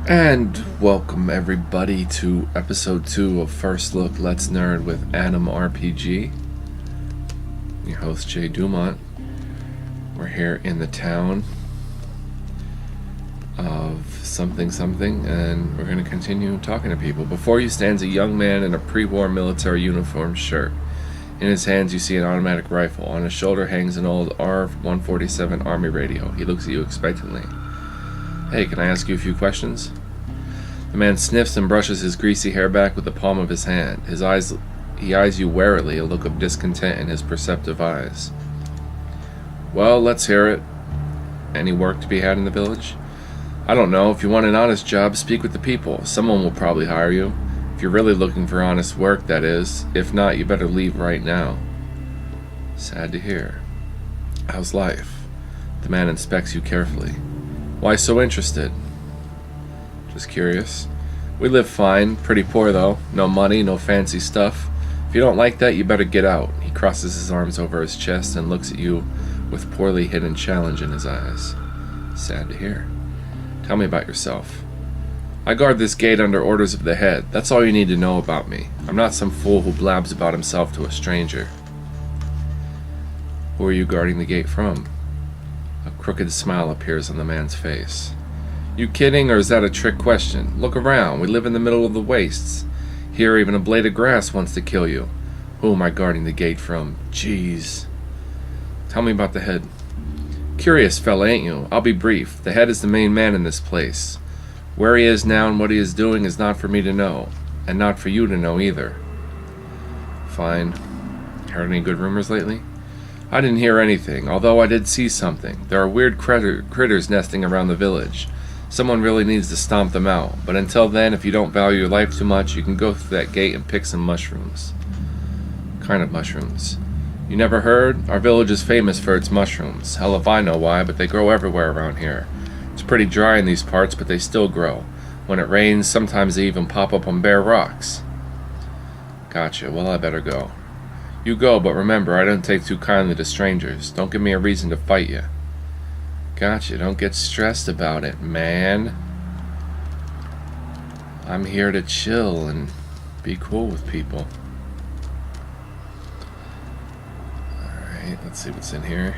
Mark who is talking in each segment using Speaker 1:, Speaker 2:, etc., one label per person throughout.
Speaker 1: And welcome everybody to episode 2 of First Look Let's Nerd with Anim RPG. Your host Jay Dumont. We're here in the town of something and we're going to continue talking to people. Before you stands a young man in a pre-war military uniform shirt. In his hands you see an automatic rifle. On his shoulder hangs an old R-147 Army radio. He looks at you expectantly. Hey, can I ask you a few questions? The man sniffs and brushes his greasy hair back with the palm of his hand. He eyes you warily, a look of discontent in his perceptive eyes. Well, let's hear it. Any work to be had in the village? I don't know. If you want an honest job, speak with the people. Someone will probably hire you. If you're really looking for honest work, that is. If not, you better leave right now. Sad to hear. How's life? The man inspects you carefully. Why so interested? Just curious. We live fine, pretty poor though. No money, no fancy stuff. If you don't like that, you better get out. He crosses his arms over his chest and looks at you with poorly hidden challenge in his eyes. Sad to hear. Tell me about yourself. I guard this gate under orders of the head. That's all you need to know about me. I'm not some fool who blabs about himself to a stranger. Who are you guarding the gate from? A crooked smile appears on the man's face. You kidding, or is that a trick question? Look around. We live in the middle of the wastes. Here, even a blade of grass wants to kill you. Who am I guarding the gate from? Jeez. Tell me about the head. Curious fella, ain't you? I'll be brief. The head is the main man in this place. Where he is now and what he is doing is not for me to know, and not for you to know either. Fine. Heard any good rumors lately? I didn't hear anything, although I did see something. There are weird critters nesting around the village. Someone really needs to stomp them out, but until then, if you don't value your life too much, you can go through that gate and pick some mushrooms. Kind of mushrooms. You never heard? Our village is famous for its mushrooms. Hell if I know why, but they grow everywhere around here. It's pretty dry in these parts, but they still grow. When it rains, sometimes they even pop up on bare rocks. Gotcha, well I better go. You go, but remember, I don't take too kindly to strangers. Don't give me a reason to fight you. Gotcha, don't get stressed about it, man. I'm here to chill and be cool with people. Alright, let's see what's in here.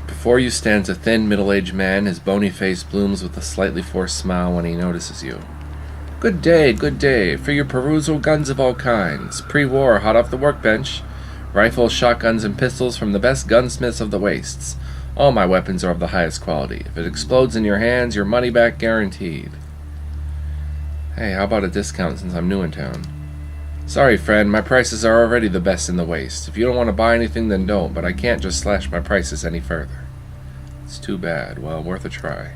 Speaker 1: Before you stands a thin, middle-aged man. His bony face blooms with a slightly forced smile when he notices you. Good day, good day. For your perusal, guns of all kinds. Pre-war, hot off the workbench. Rifles, shotguns, and pistols from the best gunsmiths of the wastes. All my weapons are of the highest quality. If it explodes in your hands, your money back guaranteed. Hey, how about a discount since I'm new in town? Sorry, friend, my prices are already the best in the waste. If you don't want to buy anything, then don't, but I can't just slash my prices any further. It's too bad. Well, worth a try.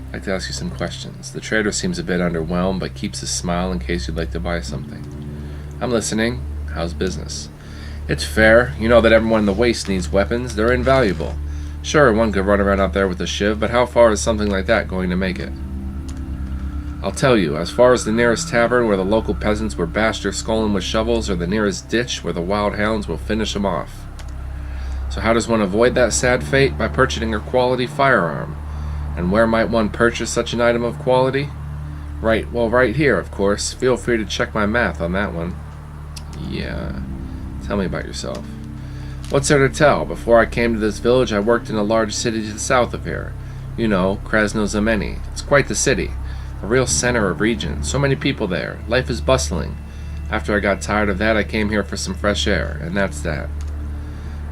Speaker 1: I'd like to ask you some questions. The trader seems a bit underwhelmed, but keeps his smile in case you'd like to buy something. I'm listening. How's business? It's fair. You know that everyone in the waste needs weapons. They're invaluable. Sure, one could run around out there with a shiv, but how far is something like that going to make it? I'll tell you, as far as the nearest tavern where the local peasants were bashed or sculling with shovels, or the nearest ditch where the wild hounds will finish them off. So how does one avoid that sad fate? By purchasing a quality firearm. And where might one purchase such an item of quality? Right here, of course. Feel free to check my math on that one. Yeah. Tell me about yourself. What's there to tell? Before I came to this village, I worked in a large city to the south of here. You know, Krasno-Znameni. It's quite the city. A real center of region. So many people there. Life is bustling. After I got tired of that, I came here for some fresh air, and that's that.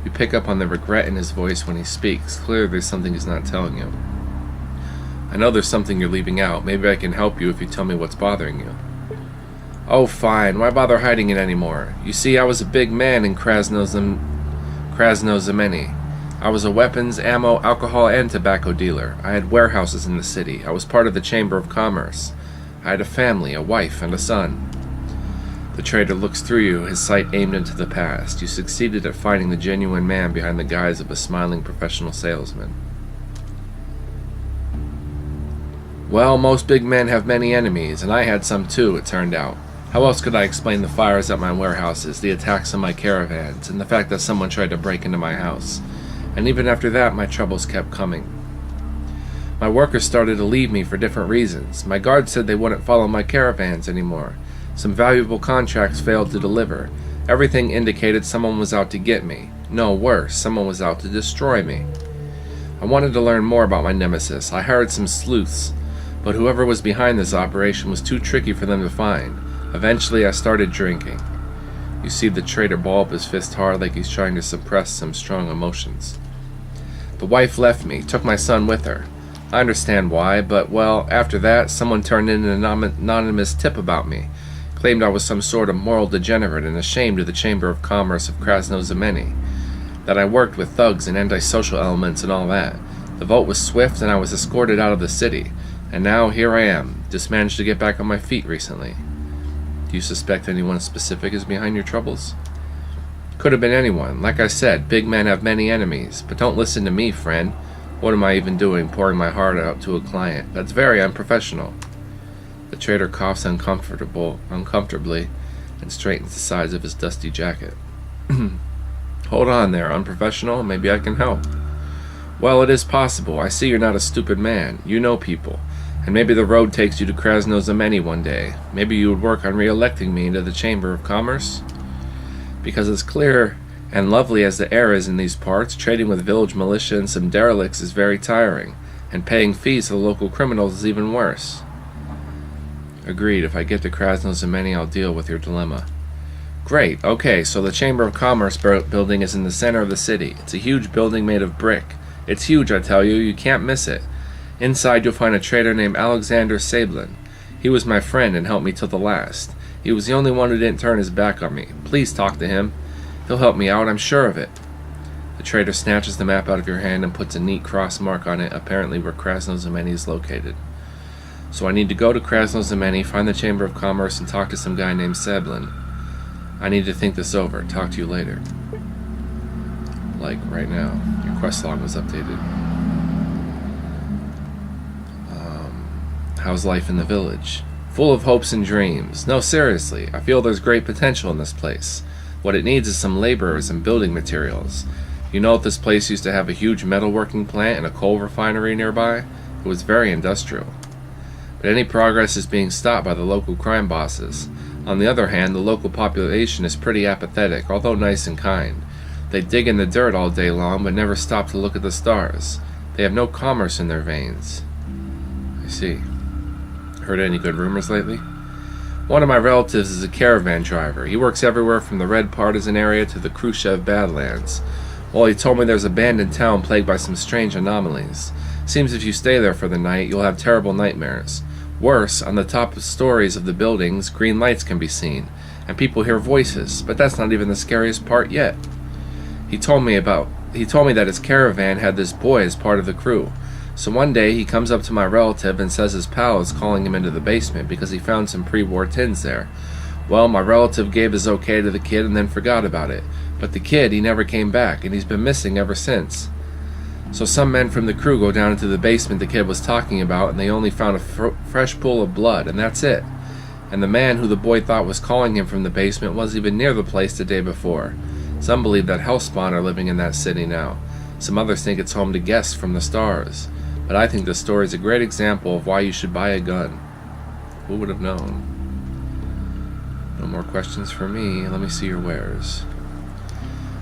Speaker 1: You pick up on the regret in his voice when he speaks. Clearly there's something he's not telling you. I know there's something you're leaving out. Maybe I can help you if you tell me what's bothering you. Oh, fine. Why bother hiding it anymore? You see, I was a big man in Krasno-Znameni. I was a weapons, ammo, alcohol, and tobacco dealer. I had warehouses in the city. I was part of the Chamber of Commerce. I had a family, a wife, and a son. The trader looks through you, his sight aimed into the past. You succeeded at finding the genuine man behind the guise of a smiling professional salesman. Well, most big men have many enemies, and I had some too, it turned out. How else could I explain the fires at my warehouses, the attacks on my caravans, and the fact that someone tried to break into my house? And even after that, my troubles kept coming. My workers started to leave me for different reasons. My guards said they wouldn't follow my caravans anymore. Some valuable contracts failed to deliver. Everything indicated someone was out to get me. No, worse, someone was out to destroy me. I wanted to learn more about my nemesis. I hired some sleuths, but whoever was behind this operation was too tricky for them to find. Eventually, I started drinking. You see the traitor ball up his fist hard like he's trying to suppress some strong emotions. The wife left me, took my son with her. I understand why, but, well, after that, someone turned in an anonymous tip about me. Claimed I was some sort of moral degenerate and ashamed of the Chamber of Commerce of Krasno-Zameni. That I worked with thugs and antisocial elements and all that. The vote was swift and I was escorted out of the city. And now here I am, just managed to get back on my feet recently. Do you suspect anyone specific is behind your troubles? Could have been anyone. Like I said, big men have many enemies. But don't listen to me, friend. What am I even doing, pouring my heart out to a client? That's very unprofessional. The trader coughs uncomfortably and straightens the sides of his dusty jacket. Hold on there, unprofessional. Maybe I can help. Well, it is possible. I see you're not a stupid man. You know people. And maybe the road takes you to Krasno-Zameni one day. Maybe you would work on re-electing me into the Chamber of Commerce? Because as clear and lovely as the air is in these parts, trading with village militia and some derelicts is very tiring, and paying fees to the local criminals is even worse. Agreed. If I get to Krasno-Zameni, I'll deal with your dilemma. Great. Okay, so the Chamber of Commerce building is in the center of the city. It's a huge building made of brick. It's huge, I tell you. You can't miss it. Inside, you'll find a trader named Alexander Sablin. He was my friend and helped me till the last. He was the only one who didn't turn his back on me. Please talk to him. He'll help me out, I'm sure of it. The trader snatches the map out of your hand and puts a neat cross mark on it, apparently where Krasno-Zameni is located. So I need to go to Krasno-Zameni, find the Chamber of Commerce, and talk to some guy named Sablin. I need to think this over. Talk to you later. Like right now. Your quest log was updated. How's life in the village? Full of hopes and dreams. No, seriously, I feel there's great potential in this place. What it needs is some laborers and building materials. You know, this place used to have a huge metalworking plant and a coal refinery nearby. It was very industrial. But any progress is being stopped by the local crime bosses. On the other hand, the local population is pretty apathetic, although nice and kind. They dig in the dirt all day long, but never stop to look at the stars. They have no commerce in their veins. I see. Heard any good rumors lately? One of my relatives is a caravan driver. He works everywhere from the Red Partisan area to the Khrushchev Badlands. Well, he told me there's a abandoned town plagued by some strange anomalies. Seems if you stay there for the night, you'll have terrible nightmares. Worse, on the top stories of the buildings, green lights can be seen, and people hear voices, but that's not even the scariest part yet. He told me that his caravan had this boy as part of the crew. So one day he comes up to my relative and says his pal is calling him into the basement because he found some pre-war tins there. Well, my relative gave his okay to the kid and then forgot about it. But the kid, he never came back, and he's been missing ever since. So some men from the crew go down into the basement the kid was talking about, and they only found a fresh pool of blood, and that's it. And the man who the boy thought was calling him from the basement wasn't even near the place the day before. Some believe that Hellspawn are living in that city now. Some others think it's home to guests from the stars. But I think the story is a great example of why you should buy a gun. Who would have known? No more questions for me. Let me see your wares.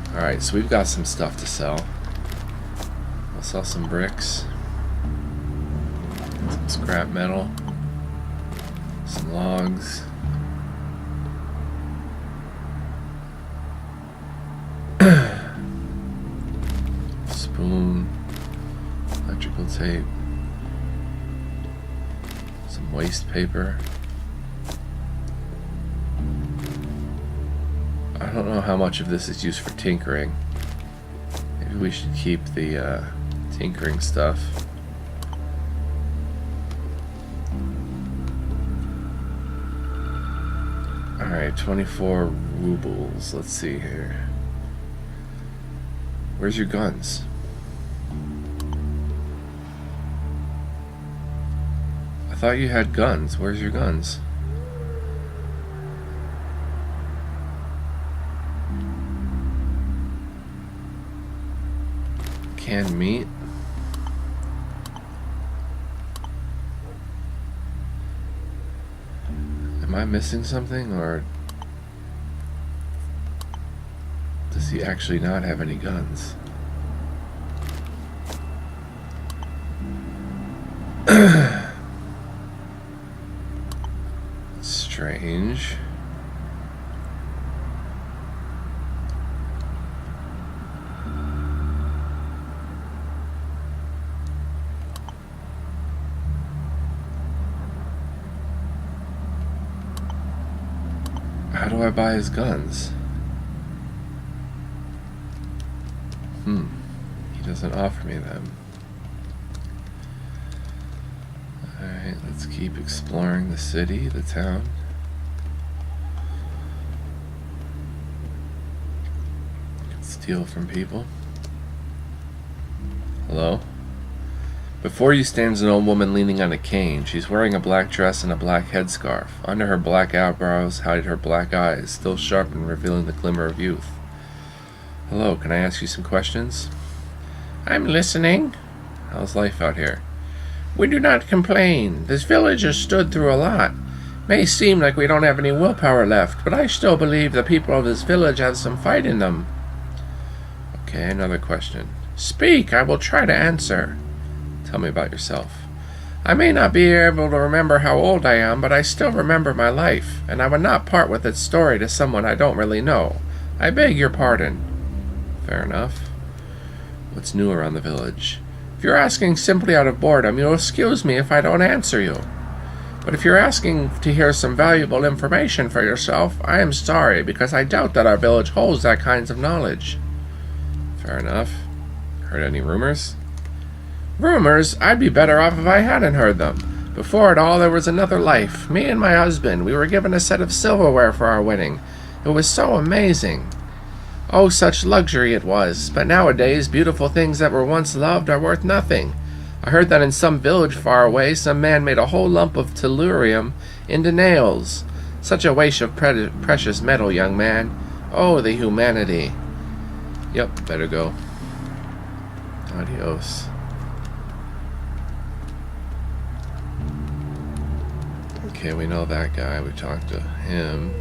Speaker 1: Alright, so we've got some stuff to sell. I'll sell some bricks. Some scrap metal. Some logs. Spoon. Electrical tape, some waste paper. I don't know how much of this is used for tinkering. Maybe we should keep the tinkering stuff. Alright, 24 rubles. Let's see here. Where's your guns? I thought you had guns. Where's your guns? Canned meat. Am I missing something, or does he actually not have any guns? Strange. How do I buy his guns? He doesn't offer me them. Alright, let's keep exploring the city, the town. Steal from people. Hello? Before you stands an old woman leaning on a cane. She's wearing a black dress and a black headscarf. Under her black eyebrows hide her black eyes, still sharp and revealing the glimmer of youth. Hello, can I ask you some questions? I'm listening. How's life out here? We do not complain. This village has stood through a lot. May seem like we don't have any willpower left, but I still believe the people of this village have some fight in them. Okay, another question. Speak, I will try to answer. Tell me about yourself. I may not be able to remember how old I am, but I still remember my life, and I would not part with its story to someone I don't really know. I beg your pardon. Fair enough. What's new around the village? If you're asking simply out of boredom, you'll excuse me if I don't answer you. But if you're asking to hear some valuable information for yourself, I am sorry, because I doubt that our village holds that kinds of knowledge. Fair enough. Heard any rumors? Rumors? I'd be better off if I hadn't heard them. Before it all, there was another life. Me and my husband, we were given a set of silverware for our wedding. It was so amazing. Oh, such luxury it was. But nowadays, beautiful things that were once loved are worth nothing. I heard that in some village far away, some man made a whole lump of tellurium into nails. Such a waste of precious metal, young man. Oh, the humanity. Yep, better go. Adios. Okay, we know that guy. We talked to him.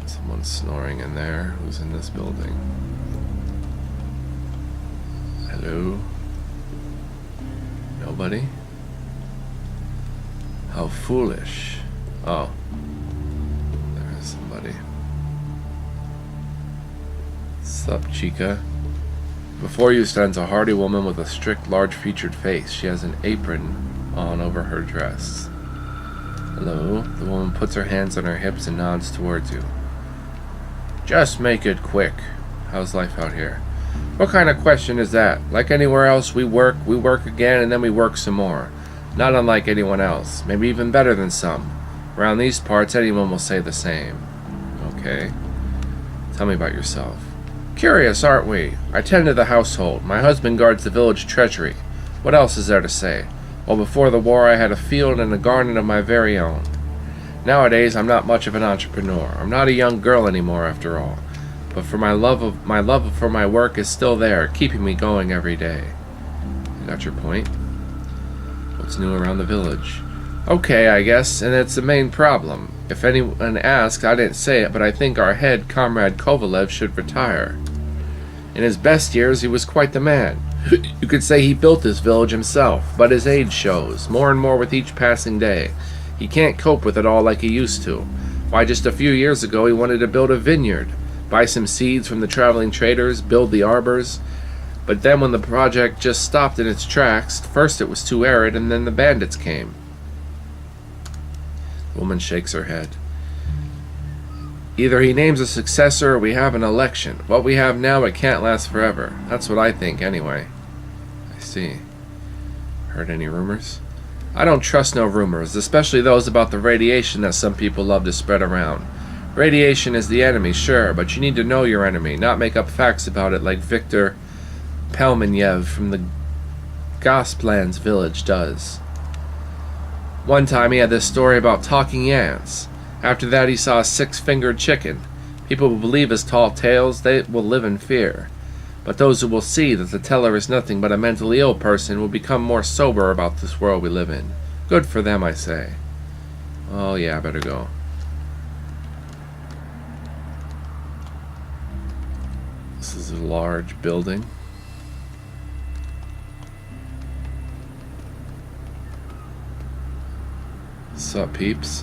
Speaker 1: Someone's snoring in there. Who's in this building? Hello? Nobody? How foolish. Oh. There is somebody. Sup, chica? Before you stands a hardy woman with a strict, large-featured face. She has an apron on over her dress. Hello? The woman puts her hands on her hips and nods towards you. Just make it quick. How's life out here? What kind of question is that? Like anywhere else, we work again, and then we work some more. Not unlike anyone else. Maybe even better than some. Around these parts, anyone will say the same. Okay. Tell me about yourself. Curious, aren't we? I tend to the household. My husband guards the village treasury. What else is there to say? Well, before the war, I had a field and a garden of my very own. Nowadays, I'm not much of an entrepreneur. I'm not a young girl anymore, after all. But for my love for my work is still there, keeping me going every day. You got your point? What's new around the village? Okay, I guess, and it's the main problem. If anyone asks, I didn't say it, but I think our head, Comrade Kovalev, should retire. In his best years, he was quite the man. You could say he built this village himself, but his age shows, more and more with each passing day. He can't cope with it all like he used to. Why, just a few years ago, he wanted to build a vineyard, buy some seeds from the traveling traders, build the arbors. But then when the project just stopped in its tracks, first it was too arid, and then the bandits came. The woman shakes her head. Either he names a successor or we have an election. What we have now, it can't last forever. That's what I think, anyway. I see. Heard any rumors? I don't trust no rumors, especially those about the radiation that some people love to spread around. Radiation is the enemy, sure, but you need to know your enemy, not make up facts about it like Viktor Pelmenyev from the Gosplan's village does. One time he had this story about talking ants. After that he saw a 6-fingered chicken. People who believe his tall tales, they will live in fear. But those who will see that the teller is nothing but a mentally ill person will become more sober about this world we live in. Good for them, I say. Oh yeah, I better go. This is a large building. Sup, peeps?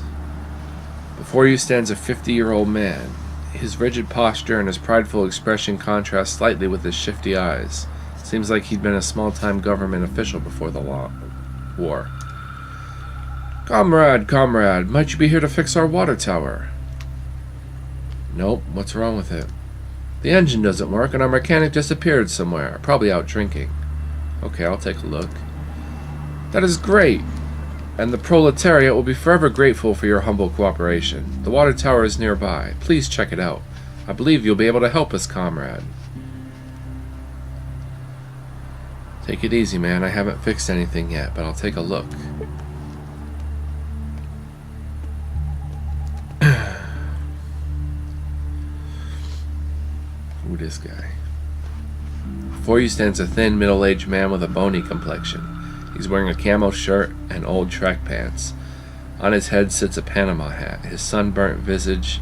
Speaker 1: Before you stands a 50-year-old man. His rigid posture and his prideful expression contrast slightly with his shifty eyes. Seems like he'd been a small-time government official before the war. Comrade, might you be here to fix our water tower? Nope, what's wrong with it? The engine doesn't work and our mechanic disappeared somewhere, probably out drinking. Okay, I'll take a look. That is great! And the proletariat will be forever grateful for your humble cooperation. The water tower is nearby. Please check it out. I believe you'll be able to help us, comrade. Take it easy, man. I haven't fixed anything yet, but I'll take a look. Ooh, this guy. Before you stands a thin, middle-aged man with a bony complexion. He's wearing a camo shirt and old track pants. On his head sits a Panama hat. His sunburnt visage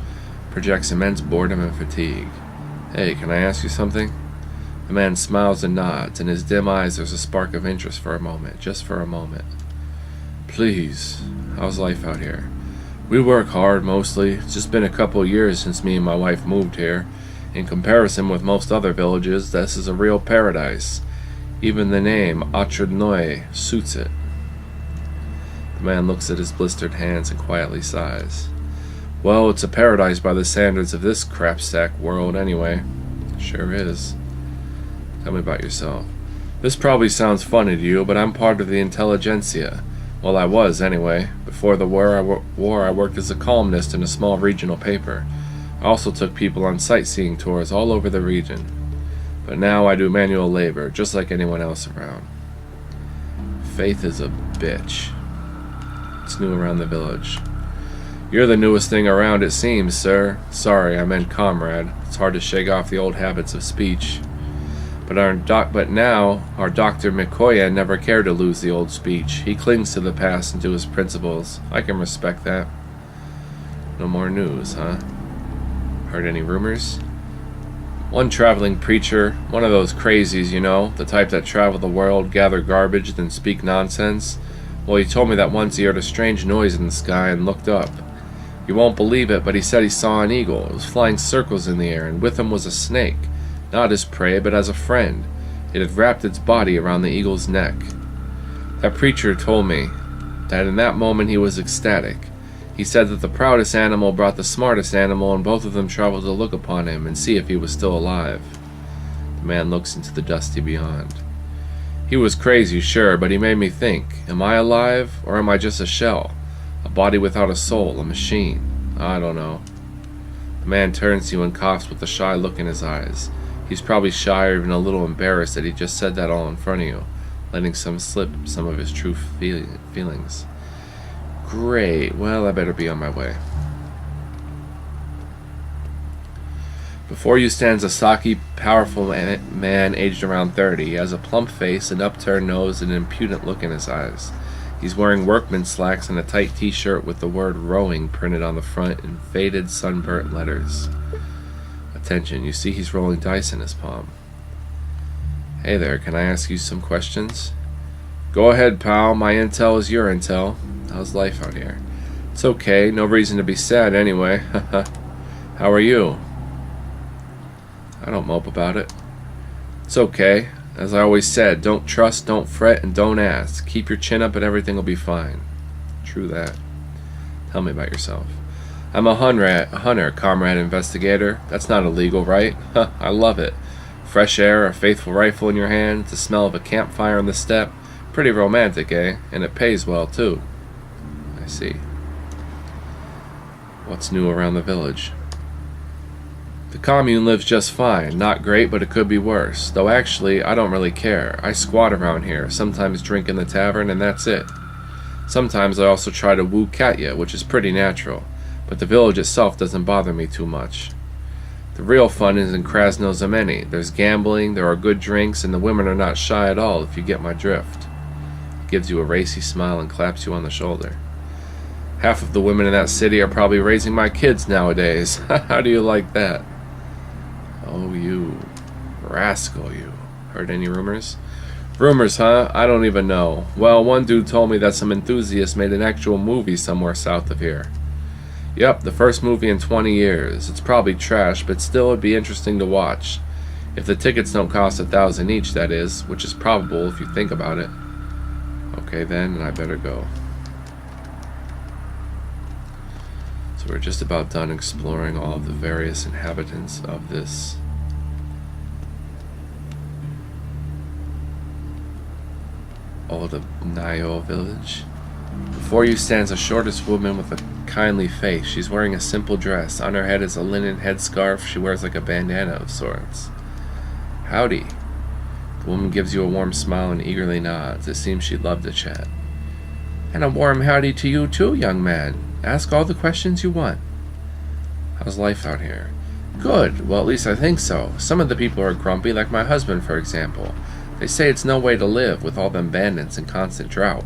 Speaker 1: projects immense boredom and fatigue. Hey, can I ask you something? The man smiles and nods. In his dim eyes there's a spark of interest for a moment. Just for a moment. Please. How's life out here? We work hard, mostly. It's just been a couple of years since me and my wife moved here. In comparison with most other villages, this is a real paradise. Even the name, Atradnoy, suits it. The man looks at his blistered hands and quietly sighs. Well, it's a paradise by the standards of this crapsack world anyway. Sure is. Tell me about yourself. This probably sounds funny to you, but I'm part of the intelligentsia. Well, I was, anyway. Before the war, I worked as a columnist in a small regional paper. I also took people on sightseeing tours all over the region. But now I do manual labor, just like anyone else around. Faith is a bitch. It's new around the village. You're the newest thing around, it seems, sir. Sorry, I meant comrade. It's hard to shake off the old habits of speech. But now, our Dr. Mikoya never cared to lose the old speech. He clings to the past and to his principles. I can respect that. No more news, huh? Heard any rumors? One traveling preacher, one of those crazies, you know, the type that travel the world, gather garbage, then speak nonsense. Well, he told me that once he heard a strange noise in the sky and looked up. You won't believe it, but he said he saw an eagle. It was flying circles in the air, and with him was a snake. Not as prey, but as a friend. It had wrapped its body around the eagle's neck. That preacher told me that in that moment he was ecstatic. He said that the proudest animal brought the smartest animal, and both of them traveled to look upon him and see if he was still alive. The man looks into the dusty beyond. He was crazy, sure, but he made me think. Am I alive, or am I just a shell? A body without a soul, a machine? I don't know. The man turns to you and coughs with a shy look in his eyes. He's probably shy or even a little embarrassed that he just said that all in front of you, letting slip some of his true feelings. Great. Well, I better be on my way. Before you stands a stocky, powerful man aged around 30. He has a plump face, an upturned nose, and an impudent look in his eyes. He's wearing workman's slacks and a tight t-shirt with the word rowing printed on the front in faded, sunburnt letters. Attention, you see he's rolling dice in his palm. Hey there, can I ask you some questions? Go ahead, pal. My intel is your intel. How's life out here? It's okay. No reason to be sad anyway. How are you? I don't mope about it. It's okay. As I always said, don't trust, don't fret, and don't ask. Keep your chin up and everything will be fine. True that. Tell me about yourself. I'm a hunter, comrade investigator. That's not illegal, right? I love it. Fresh air, a faithful rifle in your hand, the smell of a campfire on the steppe. Pretty romantic, eh? And it pays well, too. I see. What's new around the village? The commune lives just fine. Not great, but it could be worse. Though actually, I don't really care. I squat around here, sometimes drink in the tavern, and that's it. Sometimes I also try to woo Katya, which is pretty natural. But the village itself doesn't bother me too much. The real fun is in Krasno-Znameni. There's gambling, there are good drinks, and the women are not shy at all, if you get my drift. He gives you a racy smile and claps you on the shoulder. Half of the women in that city are probably raising my kids nowadays. How do you like that? Oh, you rascal, you. Heard any rumors? Rumors, huh? I don't even know. Well, one dude told me that some enthusiasts made an actual movie somewhere south of here. Yep, the first movie in 20 years. It's probably trash, but still it'd be interesting to watch. If the tickets don't cost $1,000 each, that is, which is probable if you think about it. Okay then, I better go. So we're just about done exploring all of the various inhabitants of this Nayo village. Before you stands the shortest woman with a kindly face. She's wearing a simple dress. On her head is a linen headscarf she wears like a bandana of sorts. Howdy. The woman gives you a warm smile and eagerly nods. It seems she'd love to chat. And a warm howdy to you too, young man. Ask all the questions you want. How's life out here? Good. Well, at least I think so. Some of the people are grumpy, like my husband, for example. They say it's no way to live with all them bandits and constant drought.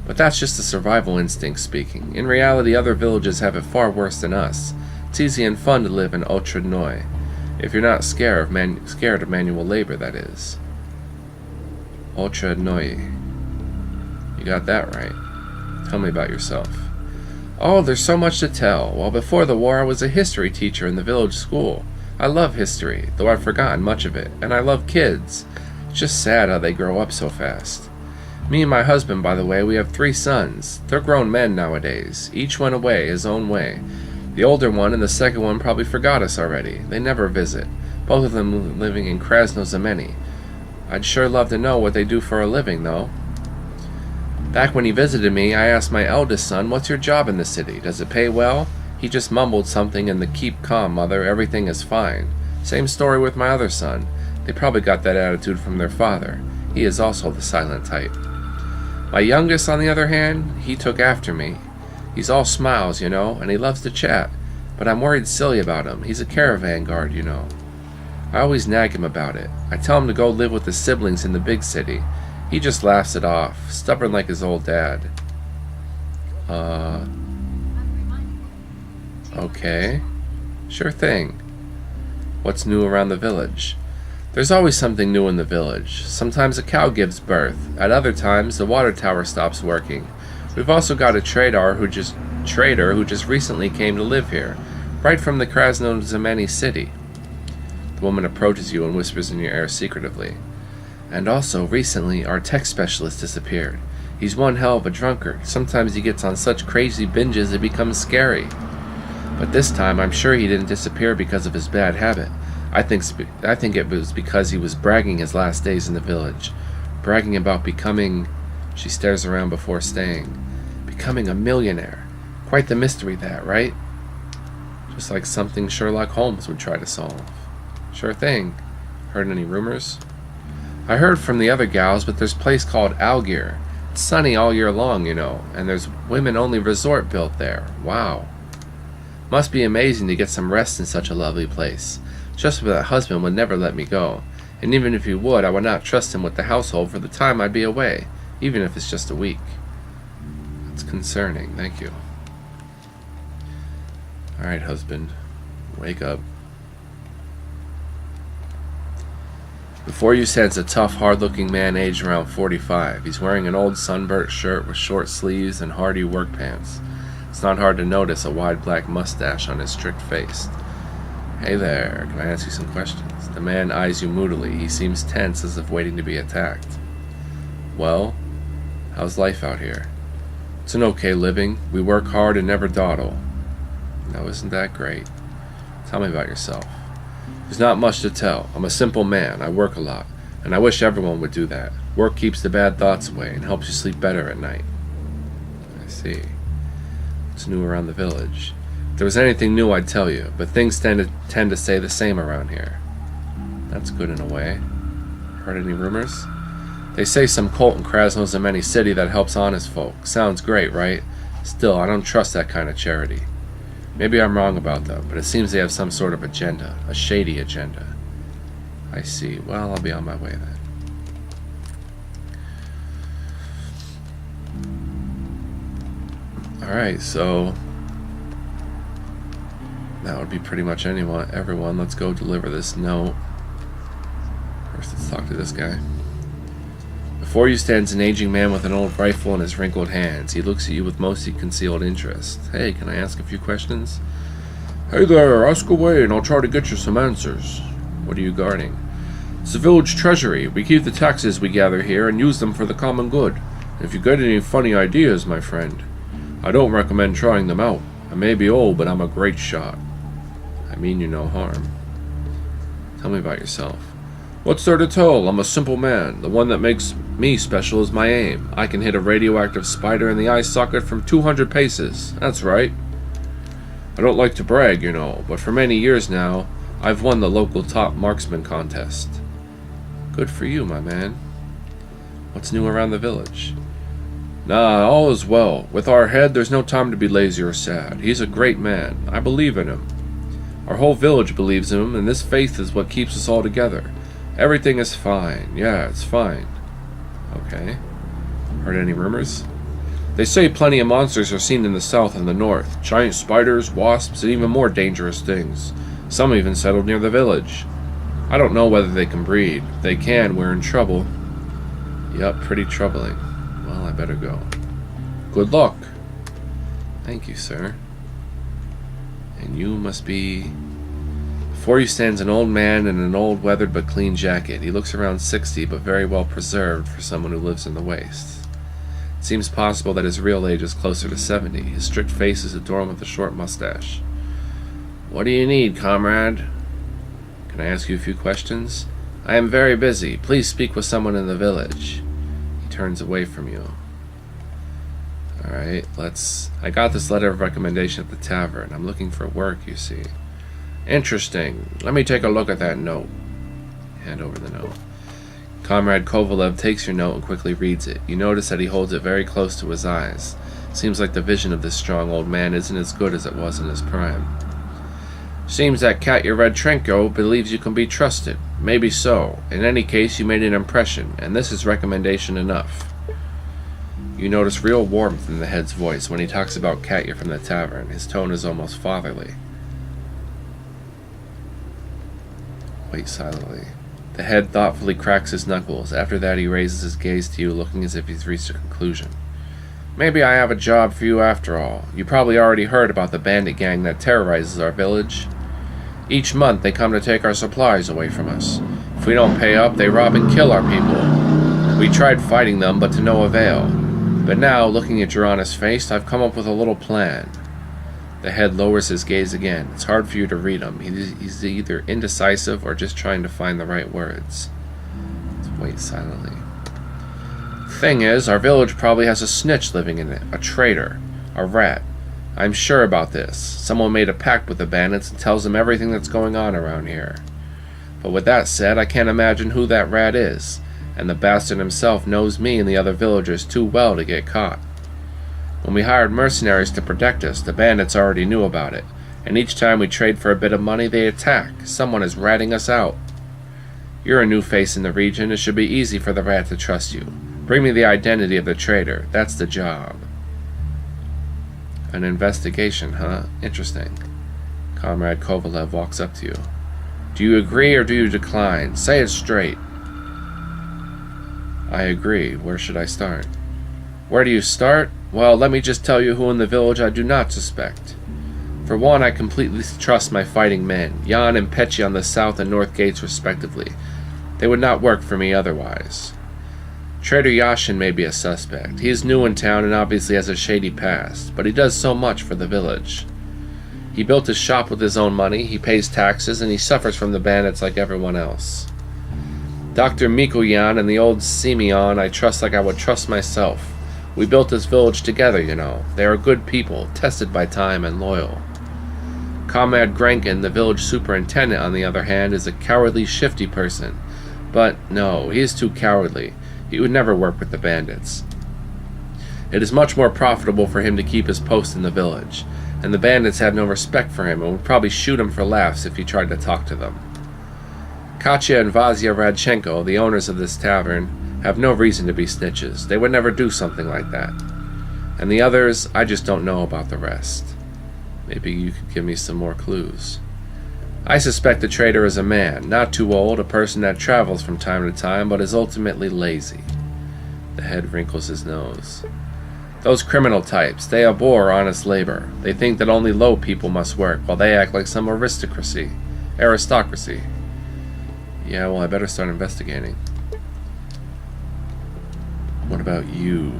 Speaker 1: But that's just the survival instinct speaking. In reality, other villages have it far worse than us. It's easy and fun to live in Otradnoy. If you're not scared of manual labor, that is. Otradnoy. You got that right. Tell me about yourself. Oh, there's so much to tell. Well, before the war, I was a history teacher in the village school. I love history, though I've forgotten much of it. And I love kids. It's just sad how they grow up so fast. Me and my husband, by the way, we have 3 sons. They're grown men nowadays. Each went away his own way. The older one and the second one probably forgot us already. They never visit. Both of them living in Krasno-Znameni. I'd sure love to know what they do for a living, though. Back when he visited me, I asked my eldest son, "What's your job in the city? Does it pay well?" He just mumbled something in the "Keep calm, mother, everything is fine." Same story with my other son. They probably got that attitude from their father. He is also the silent type. My youngest, on the other hand, he took after me. He's all smiles, you know, and he loves to chat. But I'm worried silly about him. He's a caravan guard, you know. I always nag him about it. I tell him to go live with his siblings in the big city. He just laughs it off, stubborn like his old dad. Okay. Sure thing. What's new around the village? There's always something new in the village. Sometimes a cow gives birth. At other times, the water tower stops working. We've also got a trader who just recently came to live here, right from the Krasno-Znameni city. The woman approaches you and whispers in your ear secretively. And also, recently, our tech specialist disappeared. He's one hell of a drunkard. Sometimes he gets on such crazy binges it becomes scary. But this time, I'm sure he didn't disappear because of his bad habit. I think it was because he was bragging his last days in the village. Bragging about becoming... She stares around before staying. Becoming a millionaire. Quite the mystery that, right? Just like something Sherlock Holmes would try to solve. Sure thing. Heard any rumors? I heard from the other gals, but there's a place called Algier. It's sunny all year long, you know, and there's women-only resort built there. Wow. Must be amazing to get some rest in such a lovely place. Just but that husband would never let me go, and even if he would, I would not trust him with the household for the time I'd be away, even if it's just a week. That's concerning, thank you. Alright, husband. Wake up. Before you stands a tough, hard-looking man aged around 45. He's wearing an old sunburnt shirt with short sleeves and hardy work pants. It's not hard to notice a wide black mustache on his strict face. Hey there, can I ask you some questions? The man eyes you moodily. He seems tense as if waiting to be attacked. Well, how's life out here? It's an okay living. We work hard and never dawdle. No, isn't that great? Tell me about yourself. There's not much to tell. I'm a simple man. I work a lot. And I wish everyone would do that. Work keeps the bad thoughts away and helps you sleep better at night. I see. What's new around the village? If there was anything new, I'd tell you, but things tend to stay the same around here. That's good in a way. Heard any rumors? They say some cult in Krasno-Znameni city that helps honest folk. Sounds great, right? Still, I don't trust that kind of charity. Maybe I'm wrong about them, but it seems they have some sort of agenda. A shady agenda. I see. Well, I'll be on my way then. Alright, so that would be pretty much everyone. Let's go deliver this note. First, let's talk to this guy. Before you stands an aging man with an old rifle in his wrinkled hands. He looks at you with mostly concealed interest. Hey, can I ask a few questions? Hey there, ask away and I'll try to get you some answers. What are you guarding? It's the village treasury. We keep the taxes we gather here and use them for the common good. If you get any funny ideas, my friend, I don't recommend trying them out. I may be old, but I'm a great shot. I mean you no harm. Tell me about yourself. What's there to tell? I'm a simple man. The one that makes me special is my aim. I can hit a radioactive spider in the eye socket from 200 paces. That's right. I don't like to brag, you know, but for many years now, I've won the local top marksman contest. Good for you, my man. What's new around the village? Nah, all is well. With our head, there's no time to be lazy or sad. He's a great man. I believe in him. Our whole village believes in him, and this faith is what keeps us all together. Everything is fine. Yeah, it's fine. Okay. Heard any rumors? They say plenty of monsters are seen in the south and the north. Giant spiders, wasps, and even more dangerous things. Some even settled near the village. I don't know whether they can breed. If they can, we're in trouble. Yup, pretty troubling. Well, I better go. Good luck. Thank you, sir. And you must be... Before you stands an old man in an old weathered but clean jacket. He looks around 60, but very well preserved for someone who lives in the wastes. It seems possible that his real age is closer to 70. His strict face is adorned with a short mustache. What do you need, comrade? Can I ask you a few questions? I am very busy. Please speak with someone in the village. He turns away from you. Alright, I got this letter of recommendation at the tavern. I'm looking for work, you see. Interesting. Let me take a look at that note. Hand over the note. Comrade Kovalev takes your note and quickly reads it. You notice that he holds it very close to his eyes. Seems like the vision of this strong old man isn't as good as it was in his prime. Seems that Katya Redchenko believes you can be trusted. Maybe so. In any case, you made an impression, and this is recommendation enough. You notice real warmth in the head's voice when he talks about Katya from the tavern. His tone is almost fatherly. Wait silently. The head thoughtfully cracks his knuckles. After that, he raises his gaze to you, looking as if he's reached a conclusion. Maybe I have a job for you after all. You probably already heard about the bandit gang that terrorizes our village. Each month, they come to take our supplies away from us. If we don't pay up, they rob and kill our people. We tried fighting them, but to no avail. But now, looking at your honest face, I've come up with a little plan. The head lowers his gaze again. It's hard for you to read him. He's either indecisive or just trying to find the right words. Let's wait silently. Thing is, our village probably has a snitch living in it. A traitor. A rat. I'm sure about this. Someone made a pact with the bandits and tells them everything that's going on around here. But with that said, I can't imagine who that rat is. And the bastard himself knows me and the other villagers too well to get caught. When we hired mercenaries to protect us, the bandits already knew about it, and each time we trade for a bit of money, they attack. Someone is ratting us out. You're a new face in the region. It should be easy for the rat to trust you. Bring me the identity of the traitor. That's the job. An investigation, huh? Interesting. Comrade Kovalev walks up to you. Do you agree or do you decline? Say it straight. I agree. Where should I start? Where do you start? Well, let me just tell you who in the village I do not suspect. For one, I completely trust my fighting men, Jan and Petchy on the south and north gates respectively. They would not work for me otherwise. Trader Yashin may be a suspect. He is new in town and obviously has a shady past, but he does so much for the village. He built his shop with his own money, he pays taxes, and he suffers from the bandits like everyone else. Dr. Mikoyan and the old Simeon I trust like I would trust myself. We built this village together, you know. They are good people, tested by time and loyal. Comrade Grankin, the village superintendent, on the other hand, is a cowardly, shifty person. But no, he is too cowardly. He would never work with the bandits. It is much more profitable for him to keep his post in the village. and the bandits had no respect for him and would probably shoot him for laughs if he tried to talk to them. Katya and Vasya Radchenko, the owners of this tavern, have no reason to be snitches. They would never do something like that. And the others, I just don't know about the rest. Maybe you could give me some more clues. I suspect the traitor is a man, not too old, a person that travels from time to time, but is ultimately lazy. The head wrinkles his nose. Those criminal types, they abhor honest labor. They think that only low people must work, while they act like some aristocracy. Yeah, well, I better start investigating. What about you?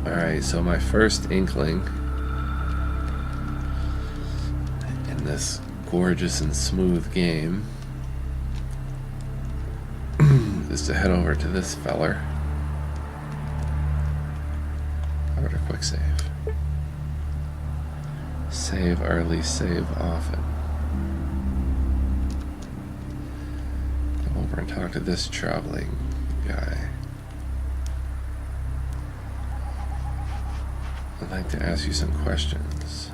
Speaker 1: Alright, so my first inkling in this gorgeous and smooth game is to head over to this feller. How about a quick save? Save early, save often. Go over and talk to this traveling guy. I'd like to ask you some questions.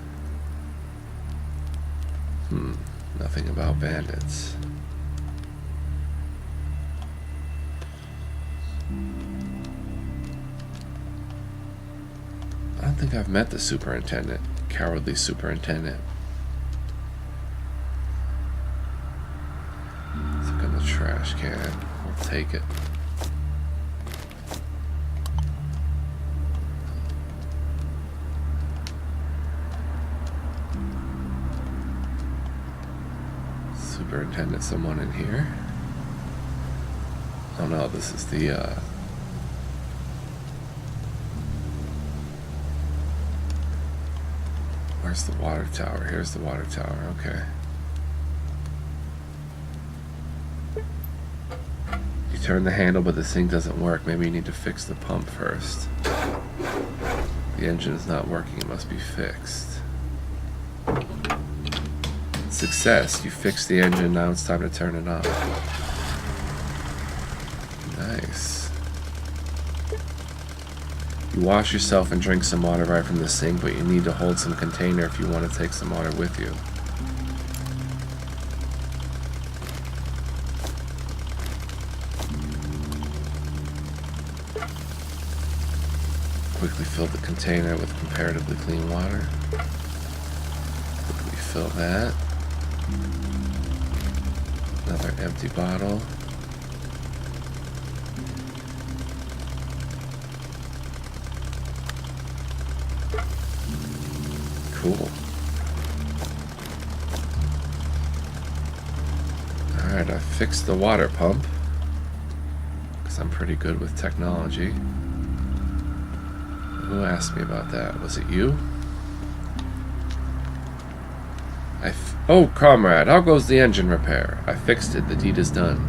Speaker 1: Nothing about bandits. I don't think I've met the superintendent. Cowardly superintendent. Look in the trash can. We'll take it. Superintendent, someone in here? Oh no, this is the where's the water tower? Here's the water tower, okay. You turn the handle, but this thing doesn't work. Maybe you need to fix the pump first. The engine is not working, it must be fixed. Success, you fixed the engine, now it's time to turn it on. Nice. You wash yourself and drink some water right from the sink, but you need to hold some container if you want to take some water with you. Quickly fill the container with comparatively clean water. Quickly fill that. Another empty bottle. Cool. Alright, I fixed the water pump, because I'm pretty good with technology. Who asked me about that? Was it you? Oh, comrade, how goes the engine repair? I fixed it. The deed is done.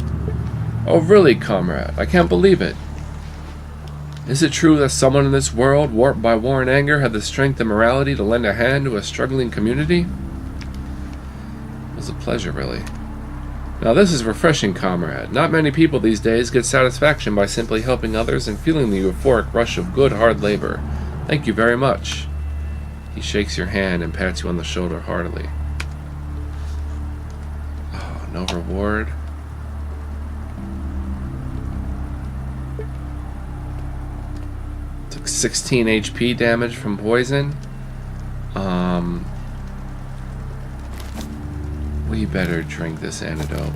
Speaker 1: Oh, really, comrade? I can't believe it. Is it true that someone in this world, warped by war and anger, had the strength and morality to lend a hand to a struggling community? It was a pleasure, really. Now, this is refreshing, comrade. Not many people these days get satisfaction by simply helping others and feeling the euphoric rush of good, hard labor. Thank you very much. He shakes your hand and pats you on the shoulder heartily. Oh, no reward. Took 16 HP damage from poison. We better drink this antidote.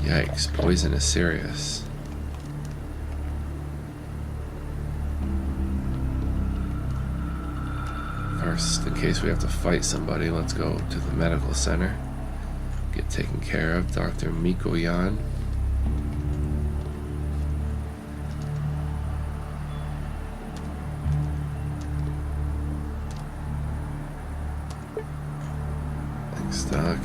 Speaker 1: Yikes, poison is serious. First, in case we have to fight somebody, let's go to the medical center. Get taken care of. Dr. Mikoyan. Thanks, Doc.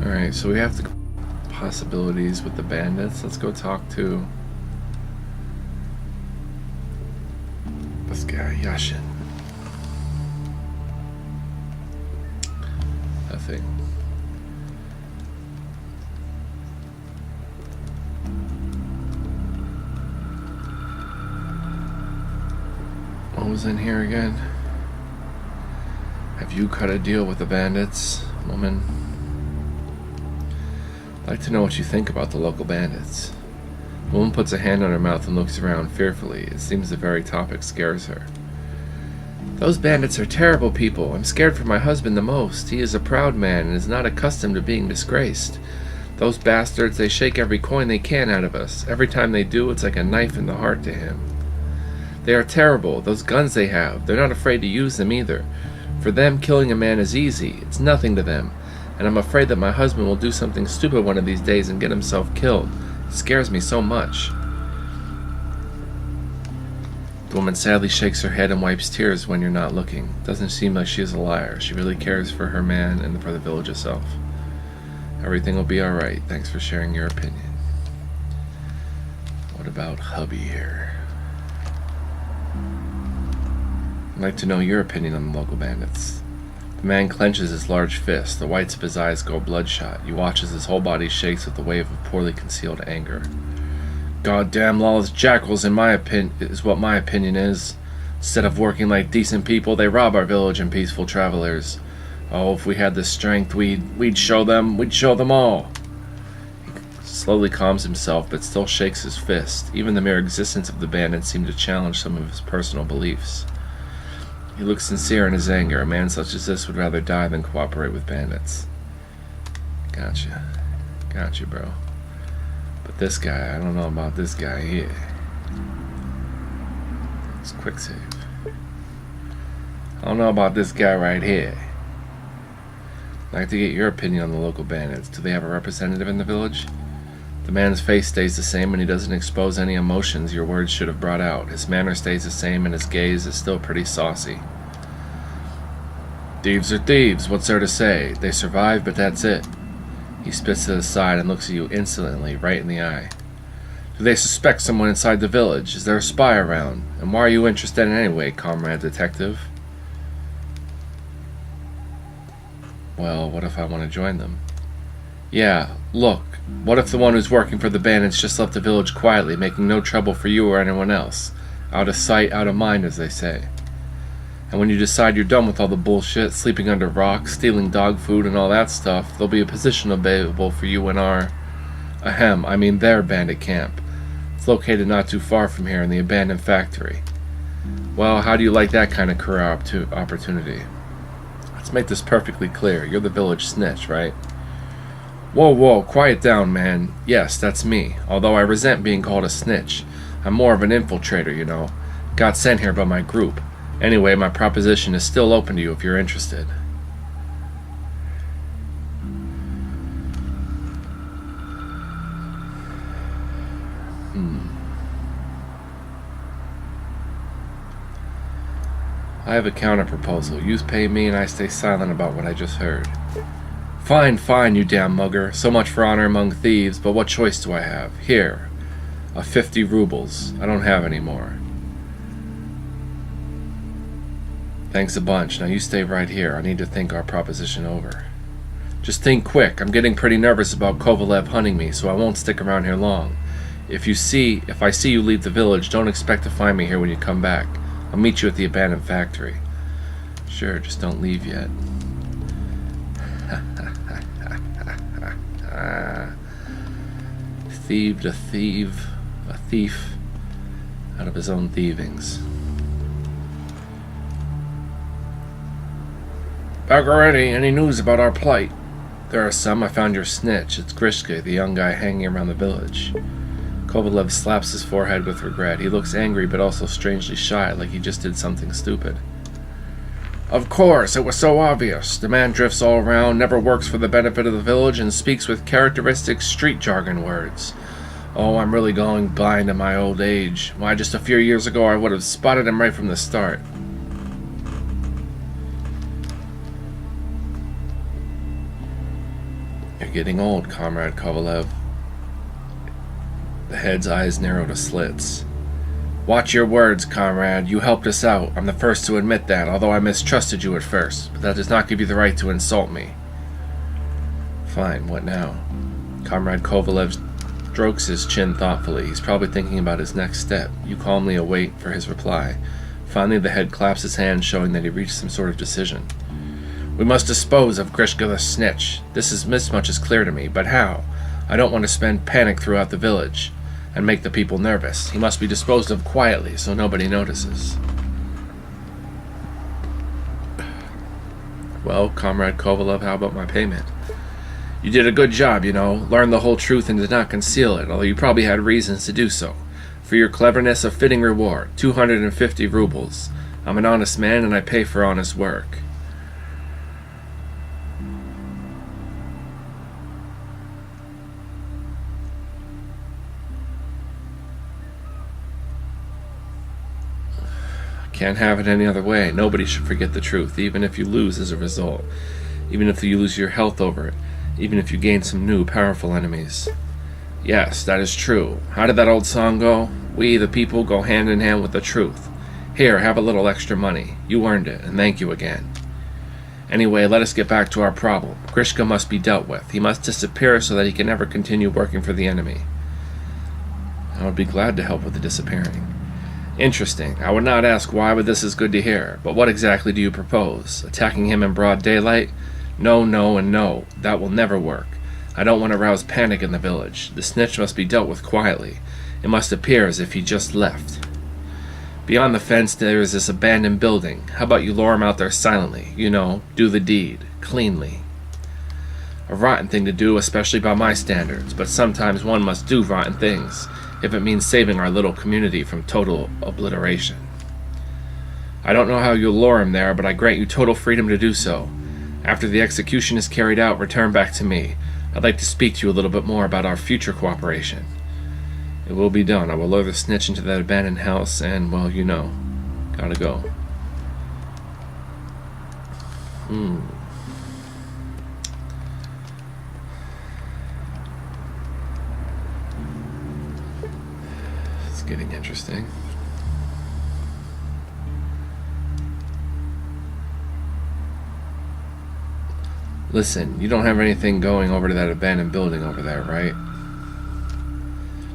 Speaker 1: Alright, so we have the possibilities with the bandits. Let's go talk to this guy, Yashin. nothing. What was in here again? Have you cut a deal with the bandits, woman? I'd like to know what you think about the local bandits. The woman puts a hand on her mouth and looks around fearfully. It seems the very topic scares her. Those bandits are terrible people. I'm scared for my husband the most. He is a proud man and is not accustomed to being disgraced. Those bastards, they shake every coin they can out of us. Every time they do, it's like a knife in the heart to him. They are terrible. Those guns they have, they're not afraid to use them either. For them, killing a man is easy. It's nothing to them. And I'm afraid that my husband will do something stupid one of these days and get himself killed. It scares me so much. The woman sadly shakes her head and wipes tears when you're not looking. Doesn't seem like she is a liar. She really cares for her man and for the village itself. Everything will be alright. Thanks for sharing your opinion. What about hubby here? I'd like to know your opinion on the local bandits. The man clenches his large fist. The whites of his eyes go bloodshot. You watch as his whole body shakes with a wave of poorly concealed anger. Goddamn lawless jackals, is what my opinion is. Instead of working like decent people, they rob our village and peaceful travelers. Oh, if we had the strength, we'd show them all. He slowly calms himself, but still shakes his fist. Even the mere existence of the bandits seemed to challenge some of his personal beliefs. He looks sincere in his anger. A man such as this would rather die than cooperate with bandits. Gotcha, bro. But this guy, I don't know about this guy here. It's quick save. I don't know about this guy right here. I'd like to get your opinion on the local bandits. Do they have a representative in the village? The man's face stays the same and he doesn't expose any emotions your words should have brought out. His manner stays the same and his gaze is still pretty saucy. Thieves are thieves, what's there to say? They survive, but that's it. He spits to the side and looks at you insolently, right in the eye. Do they suspect someone inside the village? Is there a spy around? And why are you interested in anyway, comrade detective? Well, what if I want to join them? Yeah, look, what if the one who's working for the bandits just left the village quietly, making no trouble for you or anyone else? Out of sight, out of mind, as they say. And when you decide you're done with all the bullshit, sleeping under rocks, stealing dog food and all that stuff, there'll be a position available for you in their bandit camp. It's located not too far from here in the abandoned factory. Well, how do you like that kind of career opportunity? Let's make this perfectly clear. You're the village snitch, right? Whoa, quiet down, man. Yes, that's me. Although I resent being called a snitch. I'm more of an infiltrator, you know. Got sent here by my group. Anyway, my proposition is still open to you if you're interested. I have a counter proposal. You pay me and I stay silent about what I just heard. Fine, you damn mugger. So much for honor among thieves, but what choice do I have? Here, 50 rubles. I don't have any more. Thanks a bunch. Now you stay right here. I need to think our proposition over. Just think quick. I'm getting pretty nervous about Kovalev hunting me, so I won't stick around here long. If I see you leave the village, don't expect to find me here when you come back. I'll meet you at the abandoned factory. Sure, just don't leave yet. Thieved a thief out of his own thievings. Back already? Any news about our plight? There are some. I found your snitch. It's Grishka, the young guy hanging around the village. Kovalev slaps his forehead with regret. He looks angry but also strangely shy, like he just did something stupid. Of course, it was so obvious. The man drifts all around, never works for the benefit of the village, and speaks with characteristic street jargon words. Oh, I'm really going blind in my old age. Why, just a few years ago I would have spotted him right from the start. You're getting old, Comrade Kovalev. The head's eyes narrow to slits. Watch your words, comrade. You helped us out. I'm the first to admit that, although I mistrusted you at first. But that does not give you the right to insult me. Fine, what now? Comrade Kovalev strokes his chin thoughtfully. He's probably thinking about his next step. You calmly await for his reply. Finally, the head claps his hand, showing that he reached some sort of decision. We must dispose of Grishka the snitch. This much is clear to me, but how? I don't want to spend panic throughout the village and make the people nervous. He must be disposed of quietly so nobody notices. Well, Comrade Kovalev, how about my payment? You did a good job, you know. Learned the whole truth and did not conceal it, although you probably had reasons to do so. For your cleverness, a fitting reward, 250 rubles. I'm an honest man and I pay for honest work. Can't have it any other way. Nobody should forget the truth, even if you lose as a result. Even if you lose your health over it. Even if you gain some new, powerful enemies. Yes, that is true. How did that old song go? We, the people, go hand in hand with the truth. Here, have a little extra money. You earned it, and thank you again. Anyway, let us get back to our problem. Grishka must be dealt with. He must disappear so that he can never continue working for the enemy. I would be glad to help with the disappearing. Interesting. I would not ask why, but this is good to hear. But what exactly do you propose? Attacking him in broad daylight? No, no, and no. That will never work. I don't want to rouse panic in the village. The snitch must be dealt with quietly. It must appear as if he just left. Beyond the fence there is this abandoned building. How about you lure him out there silently? You know, do the deed. Cleanly. A rotten thing to do, especially by my standards, but sometimes one must do rotten things, if it means saving our little community from total obliteration. I don't know how you'll lure him there, but I grant you total freedom to do so. After the execution is carried out, return back to me. I'd like to speak to you a little bit more about our future cooperation. It will be done. I will lure the snitch into that abandoned house and, well, you know, gotta go. It's getting interesting. Listen, you don't have anything going over to that abandoned building over there, right?